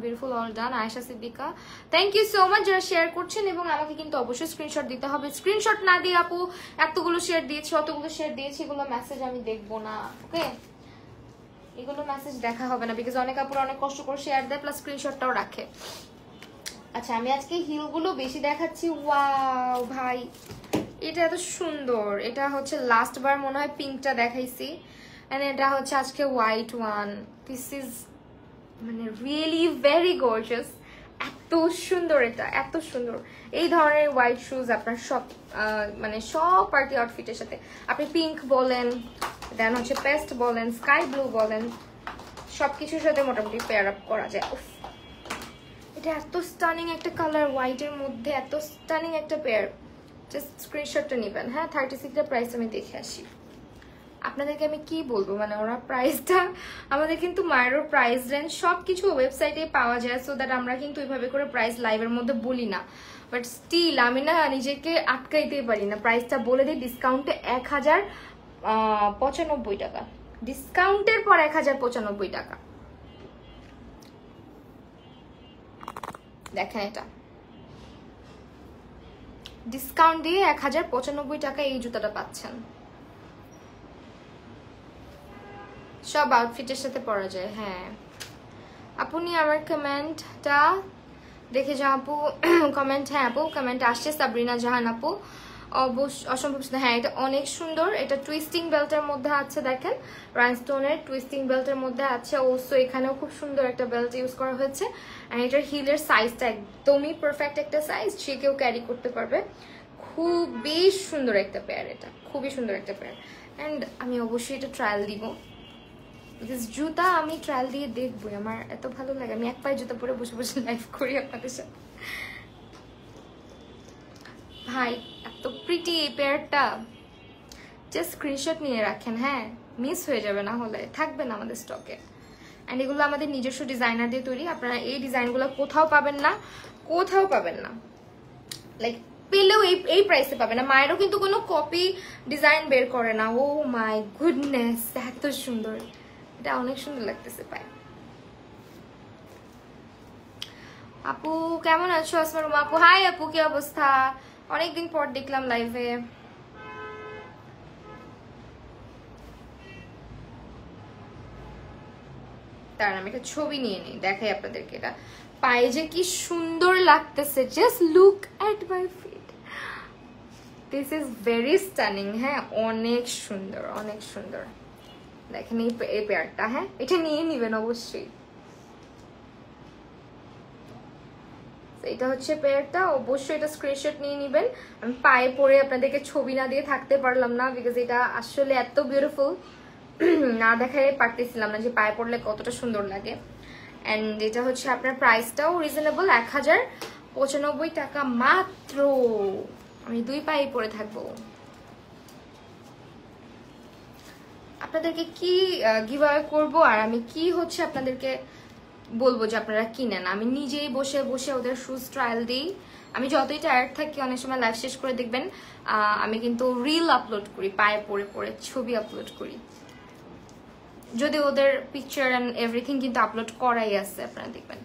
beautiful, all done. Ayesha Siddika thank you so much যারা শেয়ার করছেন, এবং আমাকে কিন্তু অবশ্যই স্ক্রিনশট দিতে হবে। স্ক্রিনশট না দিয়ে আপু এতগুলো শেয়ার দিয়েছি, অতগুলো শেয়ার দিয়েছি, এগুলো মেসেজ আমি দেখবো না, ওকে এগুলো মেসেজ দেখা হবে না, বিকজ অনেক আপুরা অনেক কষ্ট করে শেয়ার দেয় প্লাস স্ক্রিনশটটাও রাখে। আচ্ছা আমি আজকে হিলগুলো বেশি দেখাচ্ছি। ওয়াও ভাই এটা এত সুন্দর, এটা হচ্ছে লাস্ট বার মনে হয় পিঙ্কটা দেখাইছি, এন্ড এটা হচ্ছে আজকে হোয়াইট ওয়ান। দিস ইজ মানে রিয়েলি ভেরি গর্জিয়াস, এত সুন্দর, এটা এত সুন্দর। এই ধরনের হোয়াইট শুজ আপনার সব মানে সব পার্টি আউটফিটের সাথে, আপনি পিঙ্ক বলেন, দেন হচ্ছে পেস্ট বলেন, স্কাই ব্লু বলেন, সবকিছুর সাথে মোটামুটি পেয়ার আপ করা যায়। উফ এটা এত স্টানিং একটা কালার, হোয়াইটের মধ্যে এত স্টানিং একটা পেয়ার। জাস্ট স্ক্রিনশটটা নেবেন। হ্যাঁ 36 প্রাইস আমি দেখে আসি, আপনাদেরকে আমি কি বলবো, মানে ওরা প্রাইসটা আমাদের কিন্তু মায়েরও প্রাইস রেঞ্জ সবকিছু ওয়েবসাইটে পাওয়া যায়, সো দ্যাট আমরা কিন্তু এইভাবে করে প্রাইস লাইভের মধ্যে বলি না, বাট স্টিল আমি না নিজেকে আটকাইতেই পারি না, প্রাইসটা বলে দিই। ডিসকাউন্টে 1095 টাকা, ডিসকাউন্টের পর 1095 টাকা। দেখেন এটা ডিসকাউন্ট দিয়ে 1095 টাকা এই জুতাটা পাচ্ছেন, সব আউটফিটের সাথে পরা যায়। হ্যাঁ আপনি আমার কমেন্টটা দেখে যাও আপু, কমেন্ট, হ্যাঁ আপু কমেন্ট আসছে, সাবরিনা জাহান আপু অসম্ভব সুন্দর। হ্যাঁ এটা অনেক সুন্দর, এটা টুইস্টিং বেল্টের মধ্যে আছে, দেখেন রাইনস্টোনের টুইস্টিং বেল্টের মধ্যে আছে। ওসো এখানেও খুব সুন্দর একটা বেল্ট ইউজ করা হয়েছে, আর এটার হিলের সাইজটা একদমই পারফেক্ট একটা সাইজ, যে কেউ ক্যারি করতে পারবে। খুবই সুন্দর একটা পেয়ার, এটা খুবই সুন্দর একটা পেয়ার। অ্যান্ড আমি অবশ্যই এটা ট্রায়াল দিব, বিকজ জুতা আমি ট্রায়াল দিয়ে দেখবো, আমার এত ভালো লাগে। আমি এক পায়ে জুতা পরে বসে বসে লাইভ করি আপনাদের সাথে। ভাই এত প্রিটি এই পেয়ারটা, জাস্ট স্ক্রিনশট নিয়ে রাখেন, হ্যাঁ মিস হয়ে যাবে, না হলে থাকবে না আমাদের স্টকে। অ্যান্ড এগুলো আমাদের নিজস্ব ডিজাইনার দিয়ে তৈরি, আপনারা এই ডিজাইনগুলো কোথাও পাবেন না, কোথাও পাবেন না, লাইক পেলেও এই প্রাইসে পাবে না। মায়েরও কিন্তু কোনো কপি ডিজাইন বের করে না। ও মাই গুডনেস এত সুন্দর, এটা অনেক সুন্দর লাগতেছে পায়ে। আপু কেমন আছো? আসমার আপু হাই আপু, কি অবস্থা? অনেকদিন পর দেখলাম লাইভে। তার আমি একটা ছবি নিয়ে নিই, দেখাই আপনাদেরকে। এটা পায়ে যে কি সুন্দর লাগতেছে, just look at my feet, this is very stunning. হ্যাঁ, অনেক সুন্দর, অনেক সুন্দর। দেখেন এই পেয়ারটা, হ্যাঁ এটা নিয়ে নিবেন অবশ্যই। এটা হচ্ছে পেয়ারটা, অবশ্যই এটা স্ক্রিনশট নিয়ে নিবেন। আমি পায়ে পরে আপনাদেরকে ছবি না দিয়ে থাকতে পারলাম না, বিকজ এটা আসলে এত বিউটিফুল, না দেখাই পারতেছিলাম না যে পায়ে পড়লে কতটা সুন্দর লাগে। অ্যান্ড এটা হচ্ছে আপনার প্রাইসটাও রিজনেবল, 1095 টাকা মাত্র। আমি 2 পায়ে পরে থাকবো। আপনাদেরকে কি গিভঅ্যাওয়ে করবো আর আমি কি হচ্ছে আপনাদেরকে বলবো যে আপনারা কিনেন। আমি নিজেই বসে বসে ওদের শুজ ট্রায়াল দিই। আমি যতই টায়ার্ড থাকি, অনেক সময় লাইভ শেষ করে দেখবেন আমি কিন্তু রিল আপলোড করি, পায়ে পরে পরে ছবি আপলোড করি, যদি ওদের পিকচার অ্যান্ড এভরিথিং কিন্তু আপলোড করাই আছে, আপনারা দেখবেন।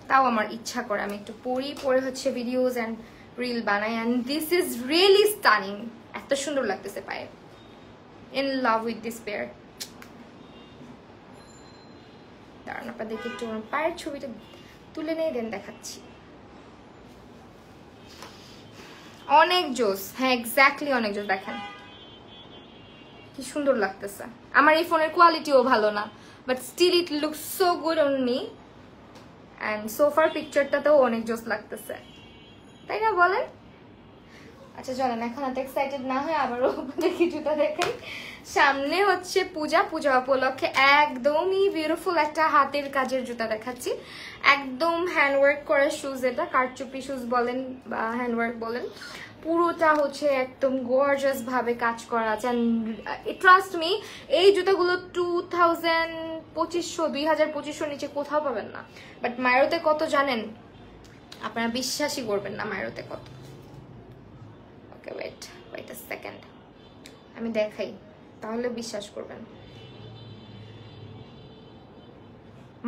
তাও আমার ইচ্ছা করে আমি একটু পরে হচ্ছে ভিডিওস অ্যান্ড রিল বানাই। And this is really stunning, এত সুন্দর লাগতেছে পায়ে। In love with this pair. কারণ আপনাদেরকে একটু পায়ের ছবিটা তুলে নিয়ে দেন, দেখাচ্ছি। অনেক জোস, হ্যাঁ এক্স্যাক্টলি অনেক জোস। দেখেন কি সুন্দর লাগতেছে। আমার এই ফোনের কোয়ালিটিও ভালো না, but still it looks so good on me. And সোফার পিকচারটাতেও অনেক জোস লাগতেছে, তাই না বলেন? আচ্ছা চলেন, এখন এত এক্সাইটেড না হয় আবারও দেখি জুতা দেখাই। সামনে হচ্ছে পূজা, পূজা উপলক্ষে একদমই বিউটিফুল একটা হাতের কাজের জুতা দেখাচ্ছি। একদম হ্যান্ডওয়ার্ক করা শুজ, এটা কারচুপি শুজ বলেন বা হ্যান্ডওয়ার্ক বলেন, পুরোটা হচ্ছে একদম গর্জাস ভাবে কাজ করা আছে। ট্রাস্ট মি, এই জুতাগুলো 2025 নিচে কোথাও পাবেন না। বাট মায়োতে কত জানেন? আপনারা বিশ্বাসই করবেন না মায়োতে কত। ওকে ওয়েট আ সেকেন্ড, আমি দেখাই তাহলে বিশ্বাস করবেন।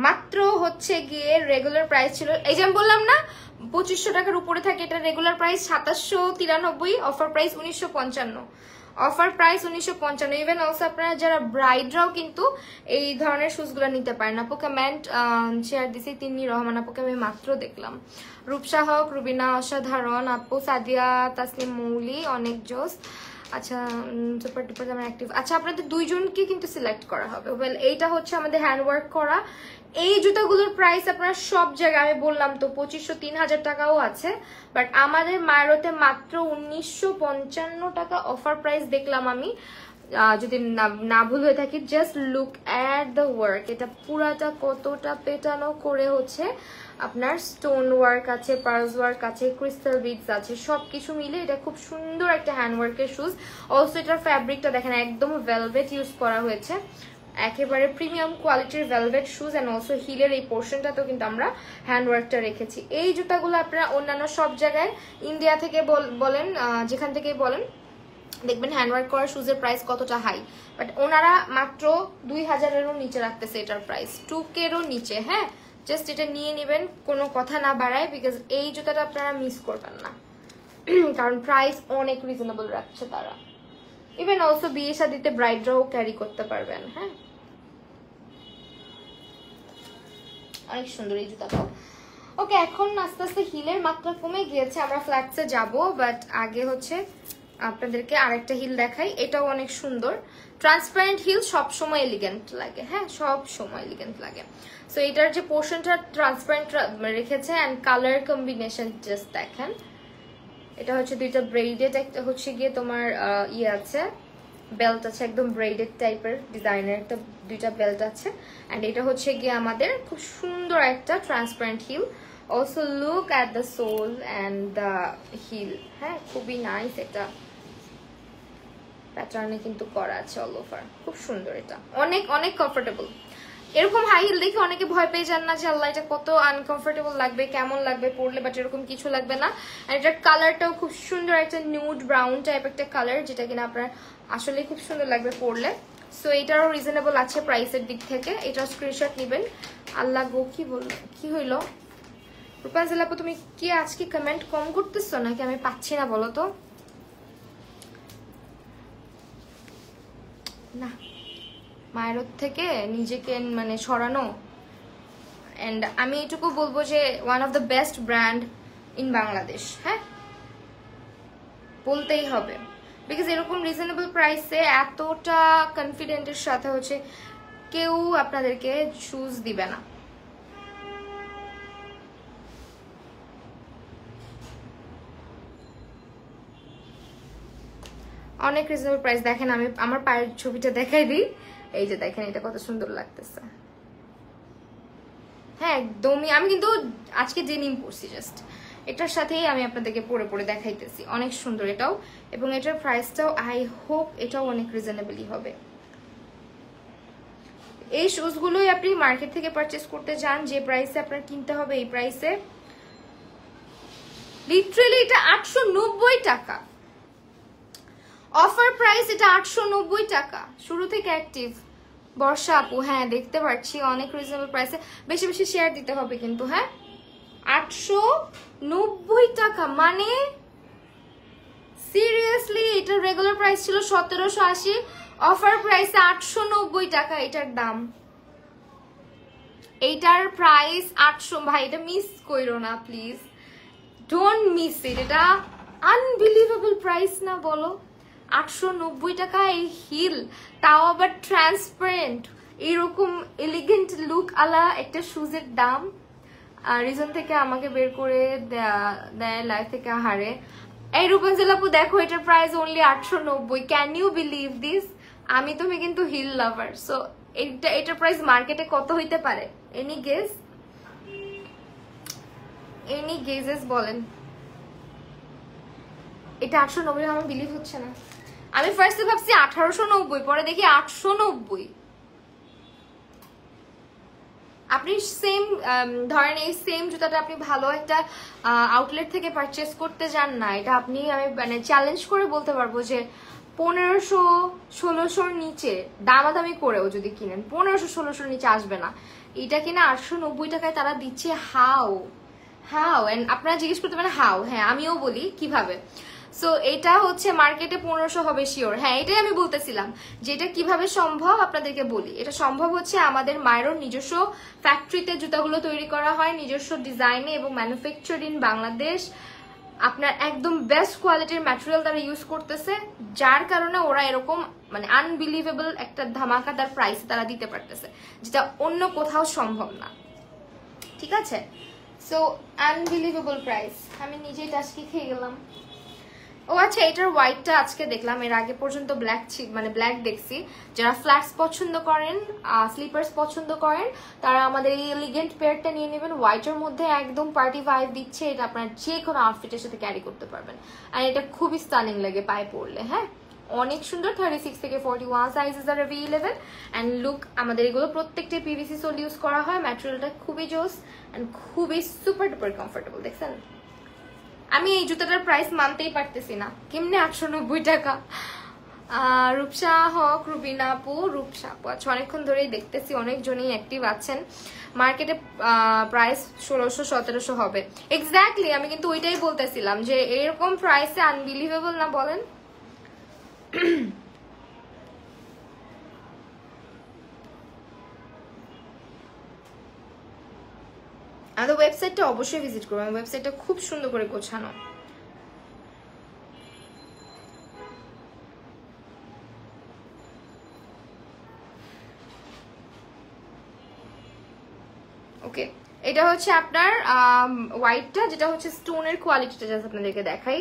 মাত্র হচ্ছে গিয়ে রেগুলার প্রাইস ছিল, এই যে আমি বললাম না 2500 টাকার উপরে থাকে, এটা regular price 2793, offer price 1955। Offer price 1955। Even also আপনারা যারা ব্রাইডরাও কিন্তু এই ধরনের শুজগুলো নিতে পারেন। আপু কমেন্ট শেয়ার দিছি, তিনি রহমান আপুকে আমি মাত্র দেখলাম। রূপসা হক, রুবিনা অসাধারণ, আপু সাদিয়া তাসলিম মৌলি অনেক জোস। আচ্ছা সুপার ডুপার আমার অ্যাক্টিভ। আচ্ছা আপনাদের দুইজনকে কিন্তু সিলেক্ট করা হবে। ওয়েল এইটা হচ্ছে আমাদের হ্যান্ডওয়ার্ক করা। এই জুতাগুলোর প্রাইস আপনারা সব জায়গায়, আমি বললাম তো 2500-3000 টাকাও আছে, বাট আমাদের মায়েরতে মাত্র 1955 টাকা অফার প্রাইস দেখলাম আমি, যদি না ভুল হয়ে থাকি। Just look at the work, এটা পুরাটা কতটা পেটানো করে হচ্ছে আপনার স্টোন ওয়ার্ক আছে, পার্লস ওয়ার্ক আছে, ক্রিস্টাল বিডস আছে, সবকিছু মিলে এটা খুব সুন্দর একটা হ্যান্ডওয়ার্কের শুজ। অলসো এটার ফ্যাব্রিকটা দেখেন একদম ভেলভেট ইউজ করা হয়েছে, একেবারে প্রিমিয়াম কোয়ালিটির ভেলভেট শুজ। অ্যান্ড অলসো হিলের এই পোর্শনটাতেও কিন্তু আমরা হ্যান্ডওয়ার্কটা রেখেছি। এই জুতাগুলো আপনারা অন্যান্য সব জায়গায় ইন্ডিয়া থেকে বলেন, যেখান থেকেই বলেন, দেখবেন হ্যান্ডওয়ার্ক করা শুজের প্রাইস কতটা হাই, বাট ওনারা মাত্র 2000-এরও নিচে রাখতেছে এটার প্রাইস, 2K-এরও নিচে। হ্যাঁ জাস্ট এটা নিয়ে নেবেন, কোনো কথা না বাড়ায়, বিকজ এই জুতাটা আপনারা মিস করবেন না, কারণ প্রাইস অনেক রিজনেবল রাখছে তারা। ইভেন অলসো বিয়ে শাদিতে ব্রাইডরাও ক্যারি করতে পারবেন। হ্যাঁ অনেক সুন্দর এই জুতাটাও। ওকে, এখন আস্তে আস্তে হিলের মাত্রা কমে গিয়েছে, আমরা ফ্ল্যাটসে যাব, বাট আগে হচ্ছে আপনাদেরকে আরেকটা হিল দেখাই। এটাও অনেক সুন্দর, ট্রান্সপারেন্ট হিল সবসময় এলিগেন্ট লাগে। হ্যাঁ সব সময় এলিগেন্ট লাগে। সো এটার যে পোর্শনটা ট্রান্সপারেন্ট রেখেছে, অ্যান্ড কালার কম্বিনেশন জাস্ট দেখেন। এটা হচ্ছে দুইটা ব্রেইডেড, একটা হচ্ছে গিয়ে তোমার ইয়ে আছে, বেল্ট আছে, একদম ব্রেইডেড টাইপের ডিজাইনের একটা দুইটা বেল্ট আছে। অ্যান্ড এটা হচ্ছে গিয়ে আমাদের খুব সুন্দর একটা transparent heel. Also look at the sole and the heel. হ্যাঁ খুবই নাইস, এটা প্যাটার্নে কিন্তু করা আছে অল ওভার, খুব সুন্দর। এটা অনেক অনেক কমফোর্টেবল। এরকম হাই হিল দেখে অনেকে ভয় পেয়ে যান না যে আল্লাহ এটা কত আনকমফোর্টেবল লাগবে, কেমন লাগবে পরলে, বাট এরকম কিছু লাগবে না। আর এটার কালারটাও খুব সুন্দর, একটা নিউড ব্রাউন টাইপ একটা কালার, যেটা কিনা আপনার আসলে খুব সুন্দর লাগবে পরলে। সো এটারও রিজনেবল আছে প্রাইসের দিক থেকে, এটার স্ক্রিনশট নেবেন। আল্লাহ গো কি হইলো রূপাঞ্জল আপু, তুমি কি আজকে কমেন্ট কম করতেছো নাকি আমি পাচ্ছি না বলো তো? না মায়ের থেকে নিজেকে মানে সরানো। অ্যান্ড আমি এটুকু বলবো যে one of the best brand in Bangladesh, হ্যাঁ বলতেই হবে। বিকজ এরকম রিজনেবল প্রাইসে এতটা কনফিডেন্টের সাথে হচ্ছে কেউ আপনাদেরকে শুজ দিবে না। অনেক রিজনেবল প্রাইস। দেখেন আমি আমার পায়ের ছবিটা দেখাই দিই, এই যে দেখেন এটা কত সুন্দর লাগতেছে। হ্যাঁ একদমই, আমি কিন্তু আজকে ডেনিম পরছি জাস্ট, এটার সাথেই আমি আপনাদেরকে পরে পরে দেখাইতেছি। অনেক সুন্দর এটাও, এবং এটার প্রাইসটাও আই হোপ এটাও অনেক রিজনেবলই হবে। এই শুজগুলোই আপনি মার্কেট থেকে পারচেস করতে যান, যে প্রাইসে আপনার কিনতে হবে এই প্রাইসে লিটারালি এটা 890 টাকা অফার প্রাইস। এটা 890 টাকা শুরু থেকে অ্যাক্টিভ। বর্ষা আপু হ্যাঁ দেখতে পাচ্ছি অনেক রিজনেবল প্রাইসে। বেশি বেশি শেয়ার দিতে হবে কিন্তু, হ্যাঁ 890 টাকা মানে সিরিয়াসলি। এটার রেগুলার প্রাইস ছিল 1780, অফার প্রাইসে 890 টাকা এটার দাম। এইটার প্রাইস 800। ভাই এটা মিস কইরো না প্লিজ, ডোন্ট মিস ইট। এটা আনবিলিভেবল প্রাইস না বলো? 890 টাকা এই হিল, তাও আবার ট্রান্সপারেন্ট, এরকম এলিগেন্ট লুক আলা একটা শুজের দাম। রিজন থেকে আমাকে বের করে দেয় লাইফ থেকে হারে। এই রূপাঞ্জল আপু দেখো এটার price only 890। Can you believe this? আমি তুমি কিন্তু হিল লাভার, সো এটার প্রাইস মার্কেটে কত হইতে পারে? Any guess? এনি গেজেস বলেন। এটা 890, আমার বিলিভ হচ্ছে না। আমি ফার্স্টে ভাবছি 1890, পরে দেখি 890। আপনি সেম ধরেন এই সেম জুতাটা আপনি ভালো একটা আউটলেট থেকে পারচেস করতে যান না, এটা আপনি আমি মানে চ্যালেঞ্জ করে বলতে পারবো যে 1500-1600 নিচে দামাদামি করেও যদি কিনেন 1500-1600 নিচে আসবে না। এটা কিনা 890 টাকায় তারা দিচ্ছে। হাউ এন্ড আপনারা জিজ্ঞেস করতে পারেন হাউ। হ্যাঁ আমিও বলি কিভাবে। সো এটা হচ্ছে মার্কেটে 1500 হবে শিওর। হ্যাঁ এটাই আমি বলতেছিলাম যে এটা কিভাবে সম্ভব আপনাদেরকে বলি। এটা সম্ভব হচ্ছে আমাদের মায়ের নিজস্ব ফ্যাক্টরিতে জুতাগুলো তৈরি করা হয়, নিজস্ব ডিজাইনে এবং ম্যানুফ্যাকচার ইন বাংলাদেশ। আপনার একদম বেস্ট কোয়ালিটির ম্যাটেরিয়াল তারা ইউজ করতেছে, যার কারণে ওরা এরকম মানে আনবিলিভেবল একটা ধামাকাদার প্রাইস তারা দিতে পারতেছে, যেটা অন্য কোথাও সম্ভব না। ঠিক আছে, সো আনবিলিভেবল প্রাইস। আমি নিজেই টাস্কি খেয়ে গেলাম। ও আচ্ছা, এটার হোয়াইটটা আজকে দেখলাম, এর আগে পর্যন্ত ব্ল্যাক মানে ব্ল্যাক দেখছি। যারা ফ্ল্যাটস পছন্দ করেন, স্লিপার্স পছন্দ করেন, তারা আমাদের এই এলিগেন্ট পেয়ারটা নিয়ে নেবেন। হোয়াইটের মধ্যে একদম পার্টি ভাইব দিচ্ছে, এটা আপনার যে কোনো আউটফিটের সাথে ক্যারি করতে পারবেন। আর এটা খুবই স্টানিং লাগে পায়ে পরলে। হ্যাঁ অনেক সুন্দর। 36 থেকে 41 sizes R available. And look, আমাদের এগুলো প্রত্যেকটা পিভিসি সোল ইউজ করা হয়। ম্যাটেরিয়ালটা খুবই জোস অ্যান্ড খুবই সুপার ডুপার কমফোর্টেবল। দেখছেন, আমি এই জুতাটার প্রাইস মানতেই পারতেছি না, কেমনে 890 টাকা। রূপসা হক, রুবিনা আপু, রূপসা আপু আচ্ছা অনেকক্ষণ ধরেই দেখতেছি, অনেকজনই অ্যাক্টিভ আছেন। মার্কেটে প্রাইস 1600-1700 হবে এক্স্যাক্টলি। আমি কিন্তু ওইটাই বলতেছিলাম যে এরকম প্রাইসে আনবিলিভেবল না বলেন? আমাদের ওয়েবসাইটটা অবশ্যই ভিজিট করবেন, ওয়েবসাইটটা খুব সুন্দর করে গোছানো। ওকে, এটা হচ্ছে আপনার হোয়াইটটা, যেটা হচ্ছে স্টোনের কোয়ালিটিটা জাস্ট আপনাদেরকে দেখাই।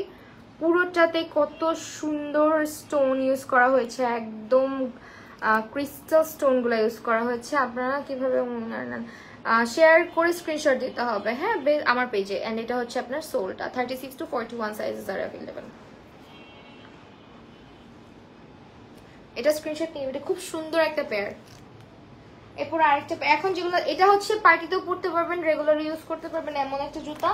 পুরোটাতে কত সুন্দর স্টোন ইউজ করা হয়েছে, একদম ক্রিস্টাল স্টোনগুলো ইউজ করা হয়েছে। আপনারা কিভাবে শেয়ার করে স্ক্রিনশট দিতে হবে, হ্যাঁ আমার পেজে। অ্যান্ড এটা হচ্ছে আপনার সোলটা 36 to 41 সাইজেস আর অ্যাভেলেবল। এটা স্ক্রিনশট নিয়ে, এটা খুব সুন্দর একটা পেয়ার। এরপর আরেকটা এখন যেগুলো, এটা হচ্ছে পার্টিতেও পরতে পারবেন, রেগুলার ইউজ করতে পারবেন এমন একটা জুতা।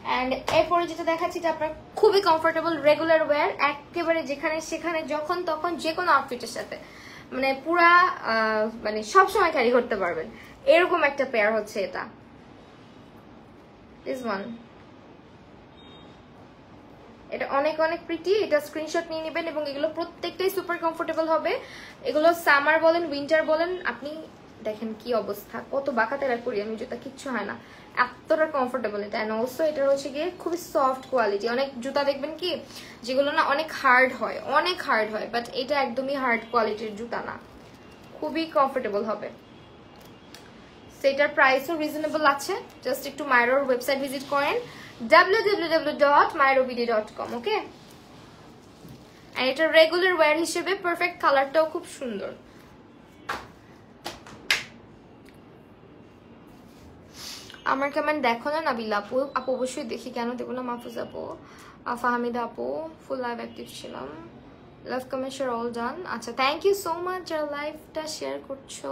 অ্যান্ড এরপরে যেটা দেখাচ্ছি এটা আপনার খুবই কমফোর্টেবল রেগুলার ওয়্যার, একেবারে যেখানে সেখানে যখন তখন যে কোনো আউটফিটের সাথে মানে পুরা মানে সবসময় ক্যারি করতে পারবেন, এরকম একটা পেয়ার হচ্ছে এটা। দিস ওয়ান এটা অনেক অনেক প্রিটি। এটা স্ক্রিনশট নিয়ে নেবেন এবং এগুলো প্রত্যেকটাই সুপার কমফোর্টেবল হবে। এগুলো সামার বলেন উইন্টার বলেন, আপনি দেখেন কি অবস্থা, কত বাঁকাতেরা করি আমি জুতা, কিচ্ছু হয় না, এতটা কমফোর্টেবল এটা। অ্যান্ড অলসো এটা হচ্ছে গিয়ে খুবই সফট কোয়ালিটি। অনেক জুতা দেখবেন কি যেগুলো না অনেক হার্ড হয়, অনেক হার্ড হয়, বাট এটা একদমই হার্ড কোয়ালিটির জুতা না, খুবই কমফোর্টেবল হবে। সেটার প্রাইসও রিজনেবল আছে। জাস্ট একটু মাইরোর ওয়েবসাইট ভিজিট করেন www.myrobd.com, ওকে। আর এটা রেগুলার ওয়্যার হিসেবে পারফেক্ট, কালারটাও খুব সুন্দর। আমার কমেন্ট দেখো না নাবিলা আপু? আপু অবশ্যই দেখি, কেন দেবো না। মাহফুজ আপু, ফাহমিদা আপু, ফুল লাইভ অ্যাক্টিভ ছিলাম। Love comment share all done. আচ্ছা, থ্যাংক ইউ সো মাচ যারা লাইভটা শেয়ার করছো।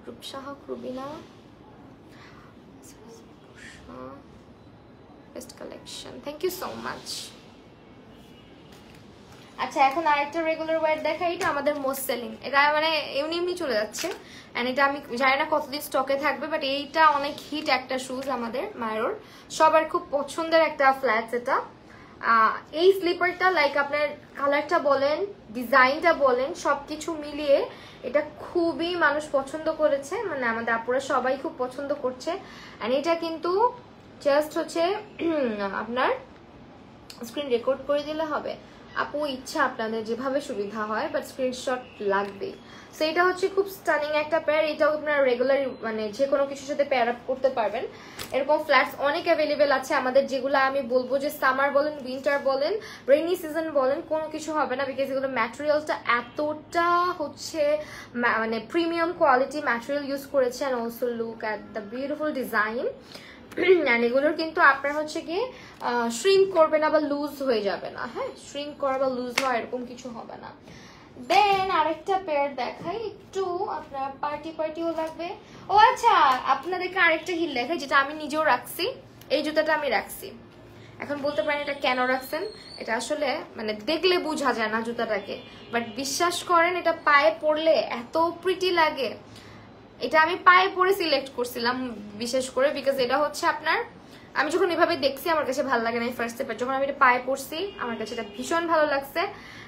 রূপসাহক, Rubina, best collection, thank you so much. আচ্ছা, এখন আরেকটা রেগুলার ওয়্যার দেখা, এটা আমাদের মোস্ট সেলিং, এটা মানে এমনি এমনি চলে যাচ্ছে। অ্যান্ড এটা আমি জানি না কতদিন স্টকে থাকবে, বাট এইটা অনেক হিট একটা শুজ আমাদের মায়ের, সবার খুব পছন্দের একটা ফ্ল্যাট। এটা এই স্লিপারটা লাইক আপনার কালারটা বলেন, ডিজাইনটা বলেন, সবকিছু মিলিয়ে এটা খুবই মানুষ পছন্দ করেছে, মানে আমাদের আপুরা সবাই খুব পছন্দ করছে। অ্যান্ড এটা কিন্তু জাস্ট হচ্ছে আপনার স্ক্রিন রেকর্ড করে দিলে হবে আপু, ইচ্ছা আপনাদের যেভাবে সুবিধা হয়, বাট স্ক্রিনশট লাগবে। সো এটা হচ্ছে খুব স্টানিং একটা পেয়ার। এটাও আপনারা রেগুলার মানে যে কোনো কিছুর সাথে পেয়ার আপ করতে পারবেন। এরকম ফ্ল্যাটস অনেক অ্যাভেলেবেল আছে আমাদের, যেগুলো আমি বলবো যে সামার বলেন, উইন্টার বলেন, রেইনি সিজন বলেন, কোনো কিছু হবে না, বিকজ এগুলো ম্যাটেরিয়ালটা এতটা হচ্ছে মানে প্রিমিয়াম কোয়ালিটি ম্যাটেরিয়াল ইউজ করেছে। And also look at the beautiful design. And এগুলোর কিন্তু আপনার হচ্ছে কি শ্রিঙ্ক করবে না বা লুজ হয়ে যাবে না। হ্যাঁ, শ্রিঙ্ক করা বা লুজ হওয়া এরকম কিছু হবে না। দেন আরেকটা পেয়ার দেখাই, একটু আপনার পার্টিও লাগবে। ও আচ্ছা, আপনাদেরকে আরেকটা হিল দেখাই, যেটা আমি নিজেও রাখছি। এই জুতাটা আমি রাখছি। এখন বলতে পারেন এটা কেন রাখছেন, এটা আসলে মানে দেখলে বোঝা যায় না জুতাটাকে, বাট বিশ্বাস করেন এটা পায়ে পরলে এত প্রিটি লাগে। এটা আমি পায়ে পরে সিলেক্ট করছিলাম বিশেষ করে, বিকজ এটা হচ্ছে আপনার, আমি যখন এভাবে দেখছি আমার কাছে ভালো লাগে না ফার্স্ট স্টেপ, যখন আমি এটা পায়ে পরছি আমার কাছে এটা ভীষণ ভালো লাগছে।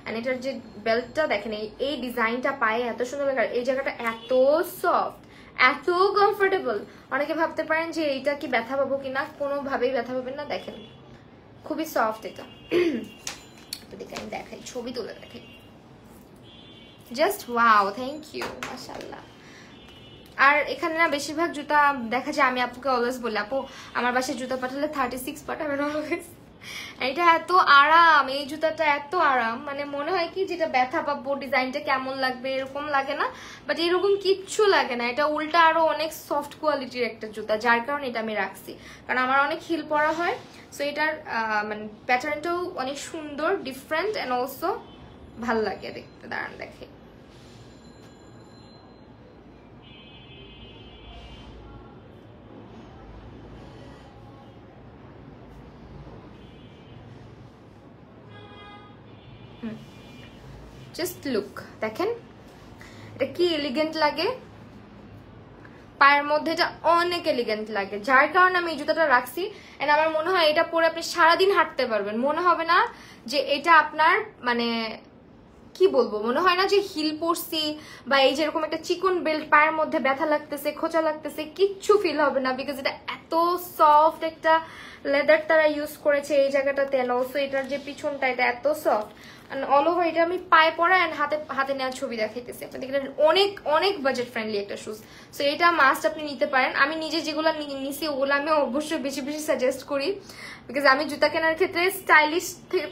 এন্ড এটার যে বেল্টটা দেখেন, এই ডিজাইনটা পায়ে এত সুন্দর লাগে, এই জায়গাটা এত সফট, এত কমফোর্টেবল। অনেকে ভাবতে পারেন যে এইটা কি ব্যথা পাবো কিনা, কোনোভাবেই ব্যথা পাবেন না। দেখেন খুবই সফট এটা। দেখে আমি দেখাই, ছবি তুলে দেখাই, জাস্ট ওয়াও, থ্যাংক ইউ, মাশাআল্লাহ। আর এখানে না বেশিরভাগ জুতা দেখা যায়, আমি আপুকে অলওয়েজ বলি আপু আমার বাসায় জুতা পাঠালে 36 পাঠাবেন অলওয়েজ। এটা এত আরাম, এই জুতাটা এত আরাম, মানে মনে হয় কি যেটা ব্যথা পাবো, ডিজাইনটা কেমন লাগবে এরকম লাগে না, বাট এরকম কিচ্ছু লাগে না। এটা উল্টা আরো অনেক সফট কোয়ালিটির একটা জুতা, যার কারণে এটা আমি রাখছি, কারণ আমার অনেক হিল পরা হয়। সো এটার মানে প্যাটার্নটাও অনেক সুন্দর, ডিফারেন্ট, অ্যান্ড অলসো ভাল লাগে দেখতে। দাঁড়ান দেখে, জাস্ট লুক, দেখেন এটা কি এলিগেন্ট লাগে পায়ের মধ্যে, এটা অনেক এলিগেন্ট লাগে, যার কারণে আমি এই জুতাটা রাখছি। এন্ড আমার মনে হয় এটা পরে আপনি সারাদিন হাঁটতে পারবেন, মনে হবে না যে এটা আপনার মানে কি বলবো, মনে হয় না যে হিল পরছি বা এই যেরকম একটা চিকন বেল্ট পায়ের মধ্যে ব্যথা লাগতেছে, খোঁচা লাগতেছে, কিচ্ছু ফিল হবে না, বিকজ এটা এত সফট একটা লেদার তারা ইউজ করেছে এই জায়গাটাতে। অলসো এটার যে পিছনটা এটা এত সফট, অল ওভার এটা আমি পায়ে পরা অ্যান্ড হাতে নেওয়ার ছবি দেখাইতেছি আপনাদের। এটা অনেক অনেক বাজেট ফ্রেন্ডলি একটা শুজ, সো এটা মাস্ট আপনি নিতে পারেন। আমি নিজে যেগুলো নিছি ওগুলো আমি অবশ্যই বেশি বেশি সাজেস্ট করি, বিকজ আমি জুতা কেনার ক্ষেত্রে স্টাইলিশ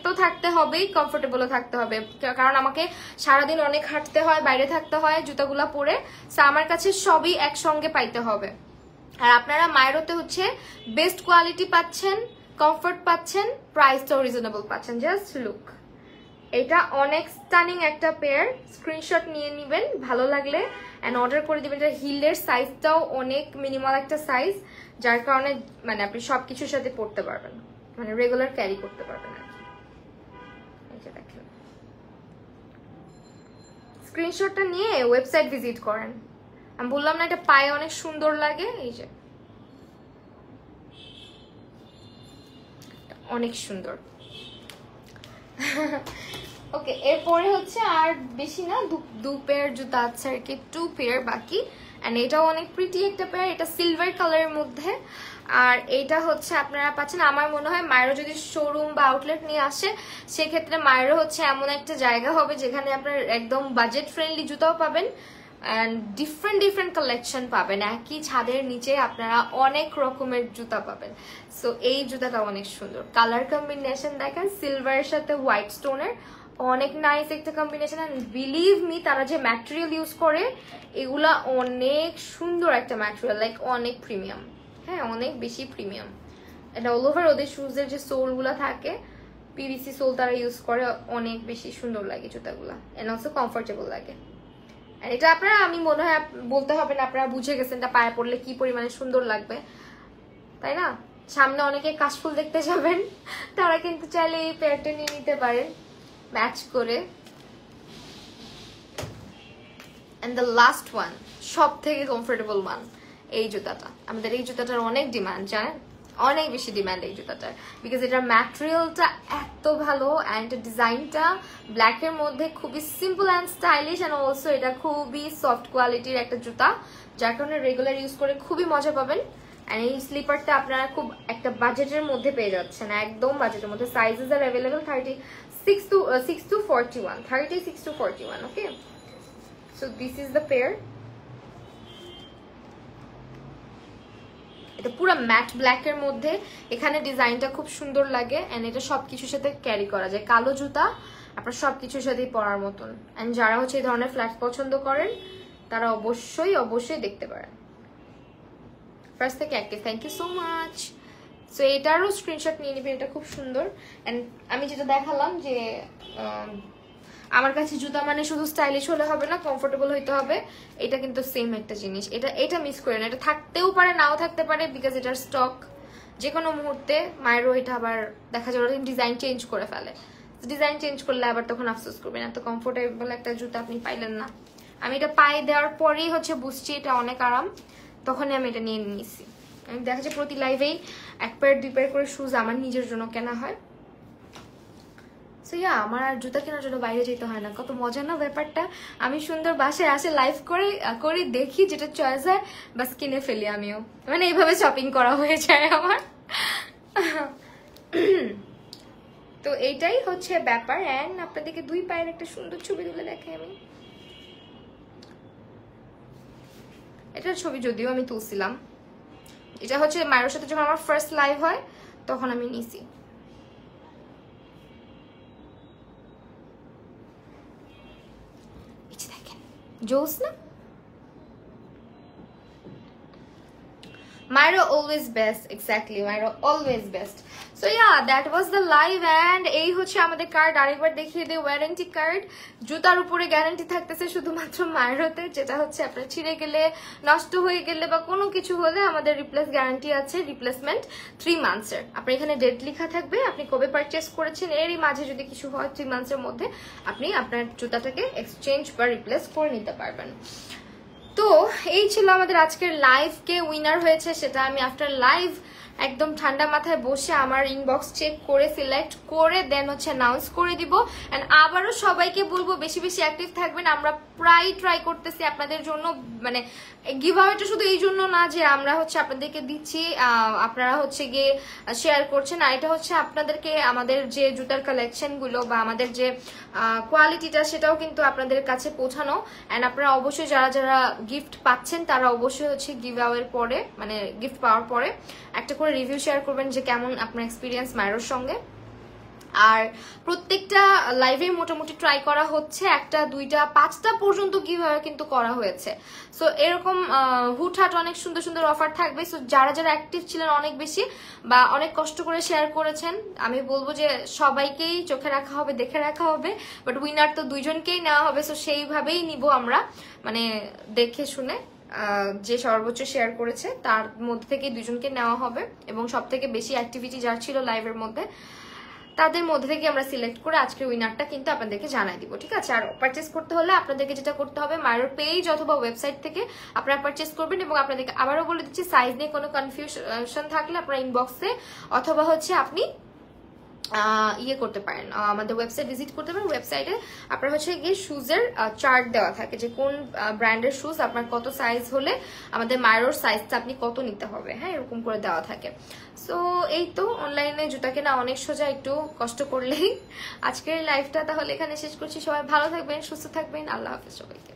তো থাকতে হবেই, কমফোর্টেবলও থাকতে হবে, কারণ আমাকে সারাদিন অনেক হাঁটতে হয়, বাইরে থাকতে হয় জুতাগুলা পরে। সো আমার কাছে সবই একসঙ্গে পাইতে হবে। আর আপনারা মায়েরতে হচ্ছে বেস্ট কোয়ালিটি পাচ্ছেন, কমফোর্ট পাচ্ছেন, প্রাইসটাও রিজনেবল পাচ্ছেন। জাস্ট লুক, এটা অনেক স্টানিং একটা পেয়ার। স্ক্রিনশট নিয়ে নেবেন ভালো লাগলে অ্যান্ড অর্ডার করে দিবেন। এটা হিলের সাইজটাও অনেক মিনিমাল একটা সাইজ, যার কারণে মানে আপনি সবকিছুর সাথে পড়তে পারবেন, মানে রেগুলার ক্যারি করতে পারবেন আর কি। এই যে দেখেন, স্ক্রিনশটটা নিয়ে ওয়েবসাইট ভিজিট করেন। আমি বললাম না এটা পায়ে অনেক সুন্দর লাগে, এই যে অনেক সুন্দর। ওকে, এরপরে হচ্ছে আর বেশি না, দু পেয়ার জুতা আছে আর কি, 2 পেয়ার বাকি। অ্যান্ড এটাও অনেক প্রিটি একটা পেয়ার, এটা সিলভার কালারের মধ্যে। আর এইটা হচ্ছে আপনারা পাচ্ছেন, আমার মনে হয় মায়েরও যদি শোরুম বা আউটলেট নিয়ে আসে সেক্ষেত্রে মায়েরও হচ্ছে এমন একটা জায়গা হবে যেখানে আপনার একদম বাজেট ফ্রেন্ডলি জুতাও পাবেন অ্যান্ড ডিফারেন্ট কালেকশন পাবেন। একই ছাদের নিচে আপনারা অনেক রকমের জুতা পাবেন। সো এই জুতাটা অনেক সুন্দর, কালার কম্বিনেশন দেখেন সিলভারের সাথে হোয়াইট স্টোনের, অনেক নাইস একটা কম্বিনেশন। এন্ড বিলিভ মি, তারা যে ম্যাটেরিয়াল ইউজ করে এগুলা অনেক সুন্দর একটা ম্যাটেরিয়াল, লাইক অনেক প্রিমিয়াম। হ্যাঁ, অনেক বেশি প্রিমিয়াম। এটা অল ওভার ওদের শুজের যে সোলগুলা থাকে পিভিসি সোল তারা ইউজ করে, অনেক বেশি সুন্দর লাগে জুতাগুলা এন্ড অলসো কমফোর্টেবল লাগে। আর এটা আপনারা, আমি মনে হয় বলতে হবে না, আপনারা বুঝে গেছেন এটা পায়ে পড়লে কি পরিমাণে সুন্দর লাগবে, তাই না? সামনে অনেকে কাশফুল দেখতে যাবেন, তারা কিন্তু চাইলে এই পেয়ারটা নিয়ে নিতে পারেন ম্যাচ করে। এন্ড দ্য লাস্ট ওয়ান, সব থেকে কমফোর্টেবল ওয়ান, এই জুতাটা। আমাদের এই জুতাটার অনেক ডিমান্ড, জানেন, অনেক বেশি ডিমান্ড এই জুতাটার, বিকজ এটার ম্যাটেরিয়ালটা এত ভালো অ্যান্ড ডিজাইনটা ব্ল্যাকের মধ্যে খুবই simple and stylish and also এটা খুবই সফট কোয়ালিটির একটা জুতা, যার কারণে রেগুলার ইউজ করে খুবই মজা পাবেন। অ্যান্ড এই স্লিপারটা আপনারা খুব একটা বাজেটের মধ্যে পেয়ে যাচ্ছেন, একদম বাজেটের মধ্যে। Sizes R available 36 to 41, 36 to 41, okay. So this is the pair. এটা পুরো ম্যাট ব্ল্যাকের মধ্যে, এখানে ডিজাইনটা খুব সুন্দর লাগে এন্ড এটা সবকিছুর সাথে ক্যারি করা যায়। কালো জুতা আপনার সবকিছুর সাথেই পরার মতন। এন্ড যারা হচ্ছে এই ধরনের ফ্ল্যাট পছন্দ করেন তারা অবশ্যই দেখতে পারেন। ফার্স্ট থেকে active, thank you so much. So এটারও স্ক্রিনশট নিয়ে নেবেন, এটা খুব সুন্দর। এন্ড আমি যেটা দেখালাম যে আমার কাছে জুতা মানে শুধু স্টাইলিশ হলে হবে না, কমফোর্টেবল হইতে হবে, এটা কিন্তু সেম একটা জিনিস। এটা মিস করে না, এটা থাকতেও পারে নাও থাকতে পারে, বিকজ এটার স্টক যে কোনো মুহূর্তে মায়েরও এটা আবার দেখা যায় ডিজাইন চেঞ্জ করে ফেলে। ডিজাইন চেঞ্জ করলে আবার তখন আফসোস করবেন, এত কমফোর্টেবল একটা জুতা আপনি পাইলেন না। আমি এটা পায়ে দেওয়ার পরেই হচ্ছে বুঝছি এটা অনেক আরাম, তখনই আমি এটা নিয়ে নিয়েছি। আমি দেখা যায় প্রতি লাইভেই 1 পেয়ার 2 পেয়ার করে শুজ আমার নিজের জন্য কেনা হয়। সো ইয়া, আমার আর জুতা কেনার জন্য বাইরে যেতে হয় না, কত মজা না ব্যাপারটা। আমি সুন্দর বাসায় আসে লাইভ করে দেখি যেটা চয়েস হয়, বাস কিনে ফেলি আমিও, মানে এইভাবে শপিং করা হয়ে যায় আমার। তো এইটাই হচ্ছে ব্যাপার। অ্যান্ড আপনাদেরকে 2 পায়ের একটা সুন্দর ছবি তুলে দেখাই আমি। এটার ছবি যদিও আমি তুলছিলাম, এটা হচ্ছে মায়ের সাথে যখন আমার ফার্স্ট লাইভ হয় তখন আমি নিছি। জোস না, Myra always best, exactly, Myra always best. So yeah, that was the live and এই হচ্ছে আমাদের কার্ড। আরেকবার দেখিয়ে দিই, ওয়ারেন্টি কার্ড, জুতার উপরে গ্যারান্টি থাকতেছে শুধুমাত্র মায়েরতে, যেটা হচ্ছে আপনার ছিঁড়ে গেলে, নষ্ট হয়ে গেলে বা কোনো কিছু হলে আমাদের রিপ্লেস গ্যারান্টি আছে, রিপ্লেসমেন্ট 3 মান্থসের। আপনার এখানে ডেট লেখা থাকবে, আপনি কবে পারচেস করেছেন, এরই মাঝে যদি কিছু হয় 3 মান্থসের মধ্যে আপনি আপনার জুতাটাকে এক্সচেঞ্জ বা রিপ্লেস করে নিতে পারবেন। তো এই ছিল আমাদের আজকের লাইভ। কে উইনার হয়েছে সেটা আমি আফটার লাইভ একদম ঠান্ডা মাথায় বসে আমার ইনবক্স চেক করে সিলেক্ট করে দেন হচ্ছে অ্যানাউন্স করে দিব। এন্ড আবারও সবাইকে বলবো বেশি বেশি অ্যাক্টিভ থাকবেন। আমরা প্রায় ট্রাই করতেছি আপনাদের জন্য, মানে গিভ আওয়েটা শুধু এই জন্য না যে আমরা হচ্ছে আপনাদেরকে দিচ্ছি, আপনারা হচ্ছে গিয়ে শেয়ার করছেন, আর এটা হচ্ছে আপনাদেরকে আমাদের যে জুতার কালেকশনগুলো বা আমাদের যে কোয়ালিটিটা সেটাও কিন্তু আপনাদের কাছে পৌঁছানো। অ্যান্ড আপনারা অবশ্যই যারা যারা গিফট পাচ্ছেন তারা অবশ্যই হচ্ছে গিভ আওয়ের পরে, মানে গিফট পাওয়ার পরে একটা করে রিভিউ শেয়ার করবেন যে কেমন আপনার এক্সপিরিয়েন্স মায়ের সঙ্গে। আর প্রত্যেকটা লাইভে মোটামুটি ট্রাই করা হচ্ছে 1টা 2টা 5টা পর্যন্ত কিভাবে কিন্তু করা হয়েছে। সো এরকম হুটহাট অনেক সুন্দর সুন্দর অফার থাকবে। সো যারা যারা অ্যাক্টিভ ছিলেন অনেক বেশি বা অনেক কষ্ট করে শেয়ার করেছেন, আমি বলবো যে সবাইকেই চোখে রাখা হবে, দেখে রাখা হবে, বাট উইনার তো 2 জনকেই নেওয়া হবে। সো সেইভাবেই নিব আমরা, মানে দেখে শুনে যে সর্বোচ্চ শেয়ার করেছে তার মধ্যে থেকে 2 জনকে নেওয়া হবে এবং সব থেকে বেশি অ্যাক্টিভিটি যার ছিল লাইভের মধ্যে তাদের মধ্যে থেকে আমরা সিলেক্ট করে আজকের উইনারটা কিন্তু আপনাদেরকে জানাই দিব, ঠিক আছে? আর পারচেস করতে হলে আপনাদেরকে যেটা করতে হবে, মায়ের পেজ অথবা ওয়েবসাইট থেকে আপনারা পারচেস করবেন। এবং আপনাদেরকে আবারও বলে দিচ্ছি, সাইজ নিয়ে কোনো কনফিউশন থাকলে আপনারা ইনবক্সে অথবা হচ্ছে আপনি ইয়ে করতে পারেন, আমাদের ওয়েবসাইট ভিজিট করতে পারেন। ওয়েবসাইটে আপনার হচ্ছে গিয়ে শুজের চার্ট দেওয়া থাকে যে কোন ব্র্যান্ডের শুজ আপনার কত সাইজ হলে আমাদের মায়ের সাইজটা আপনি কত নিতে হবে, হ্যাঁ এরকম করে দেওয়া থাকে। সো এই তো অনলাইনে জুতা কেনা অনেক সোজা, একটু কষ্ট করলেই। আজকের লাইফটা তাহলে এখানে শেষ করছি। সবাই ভালো থাকবেন, সুস্থ থাকবেন, আল্লাহ হাফেজ সবাইকে।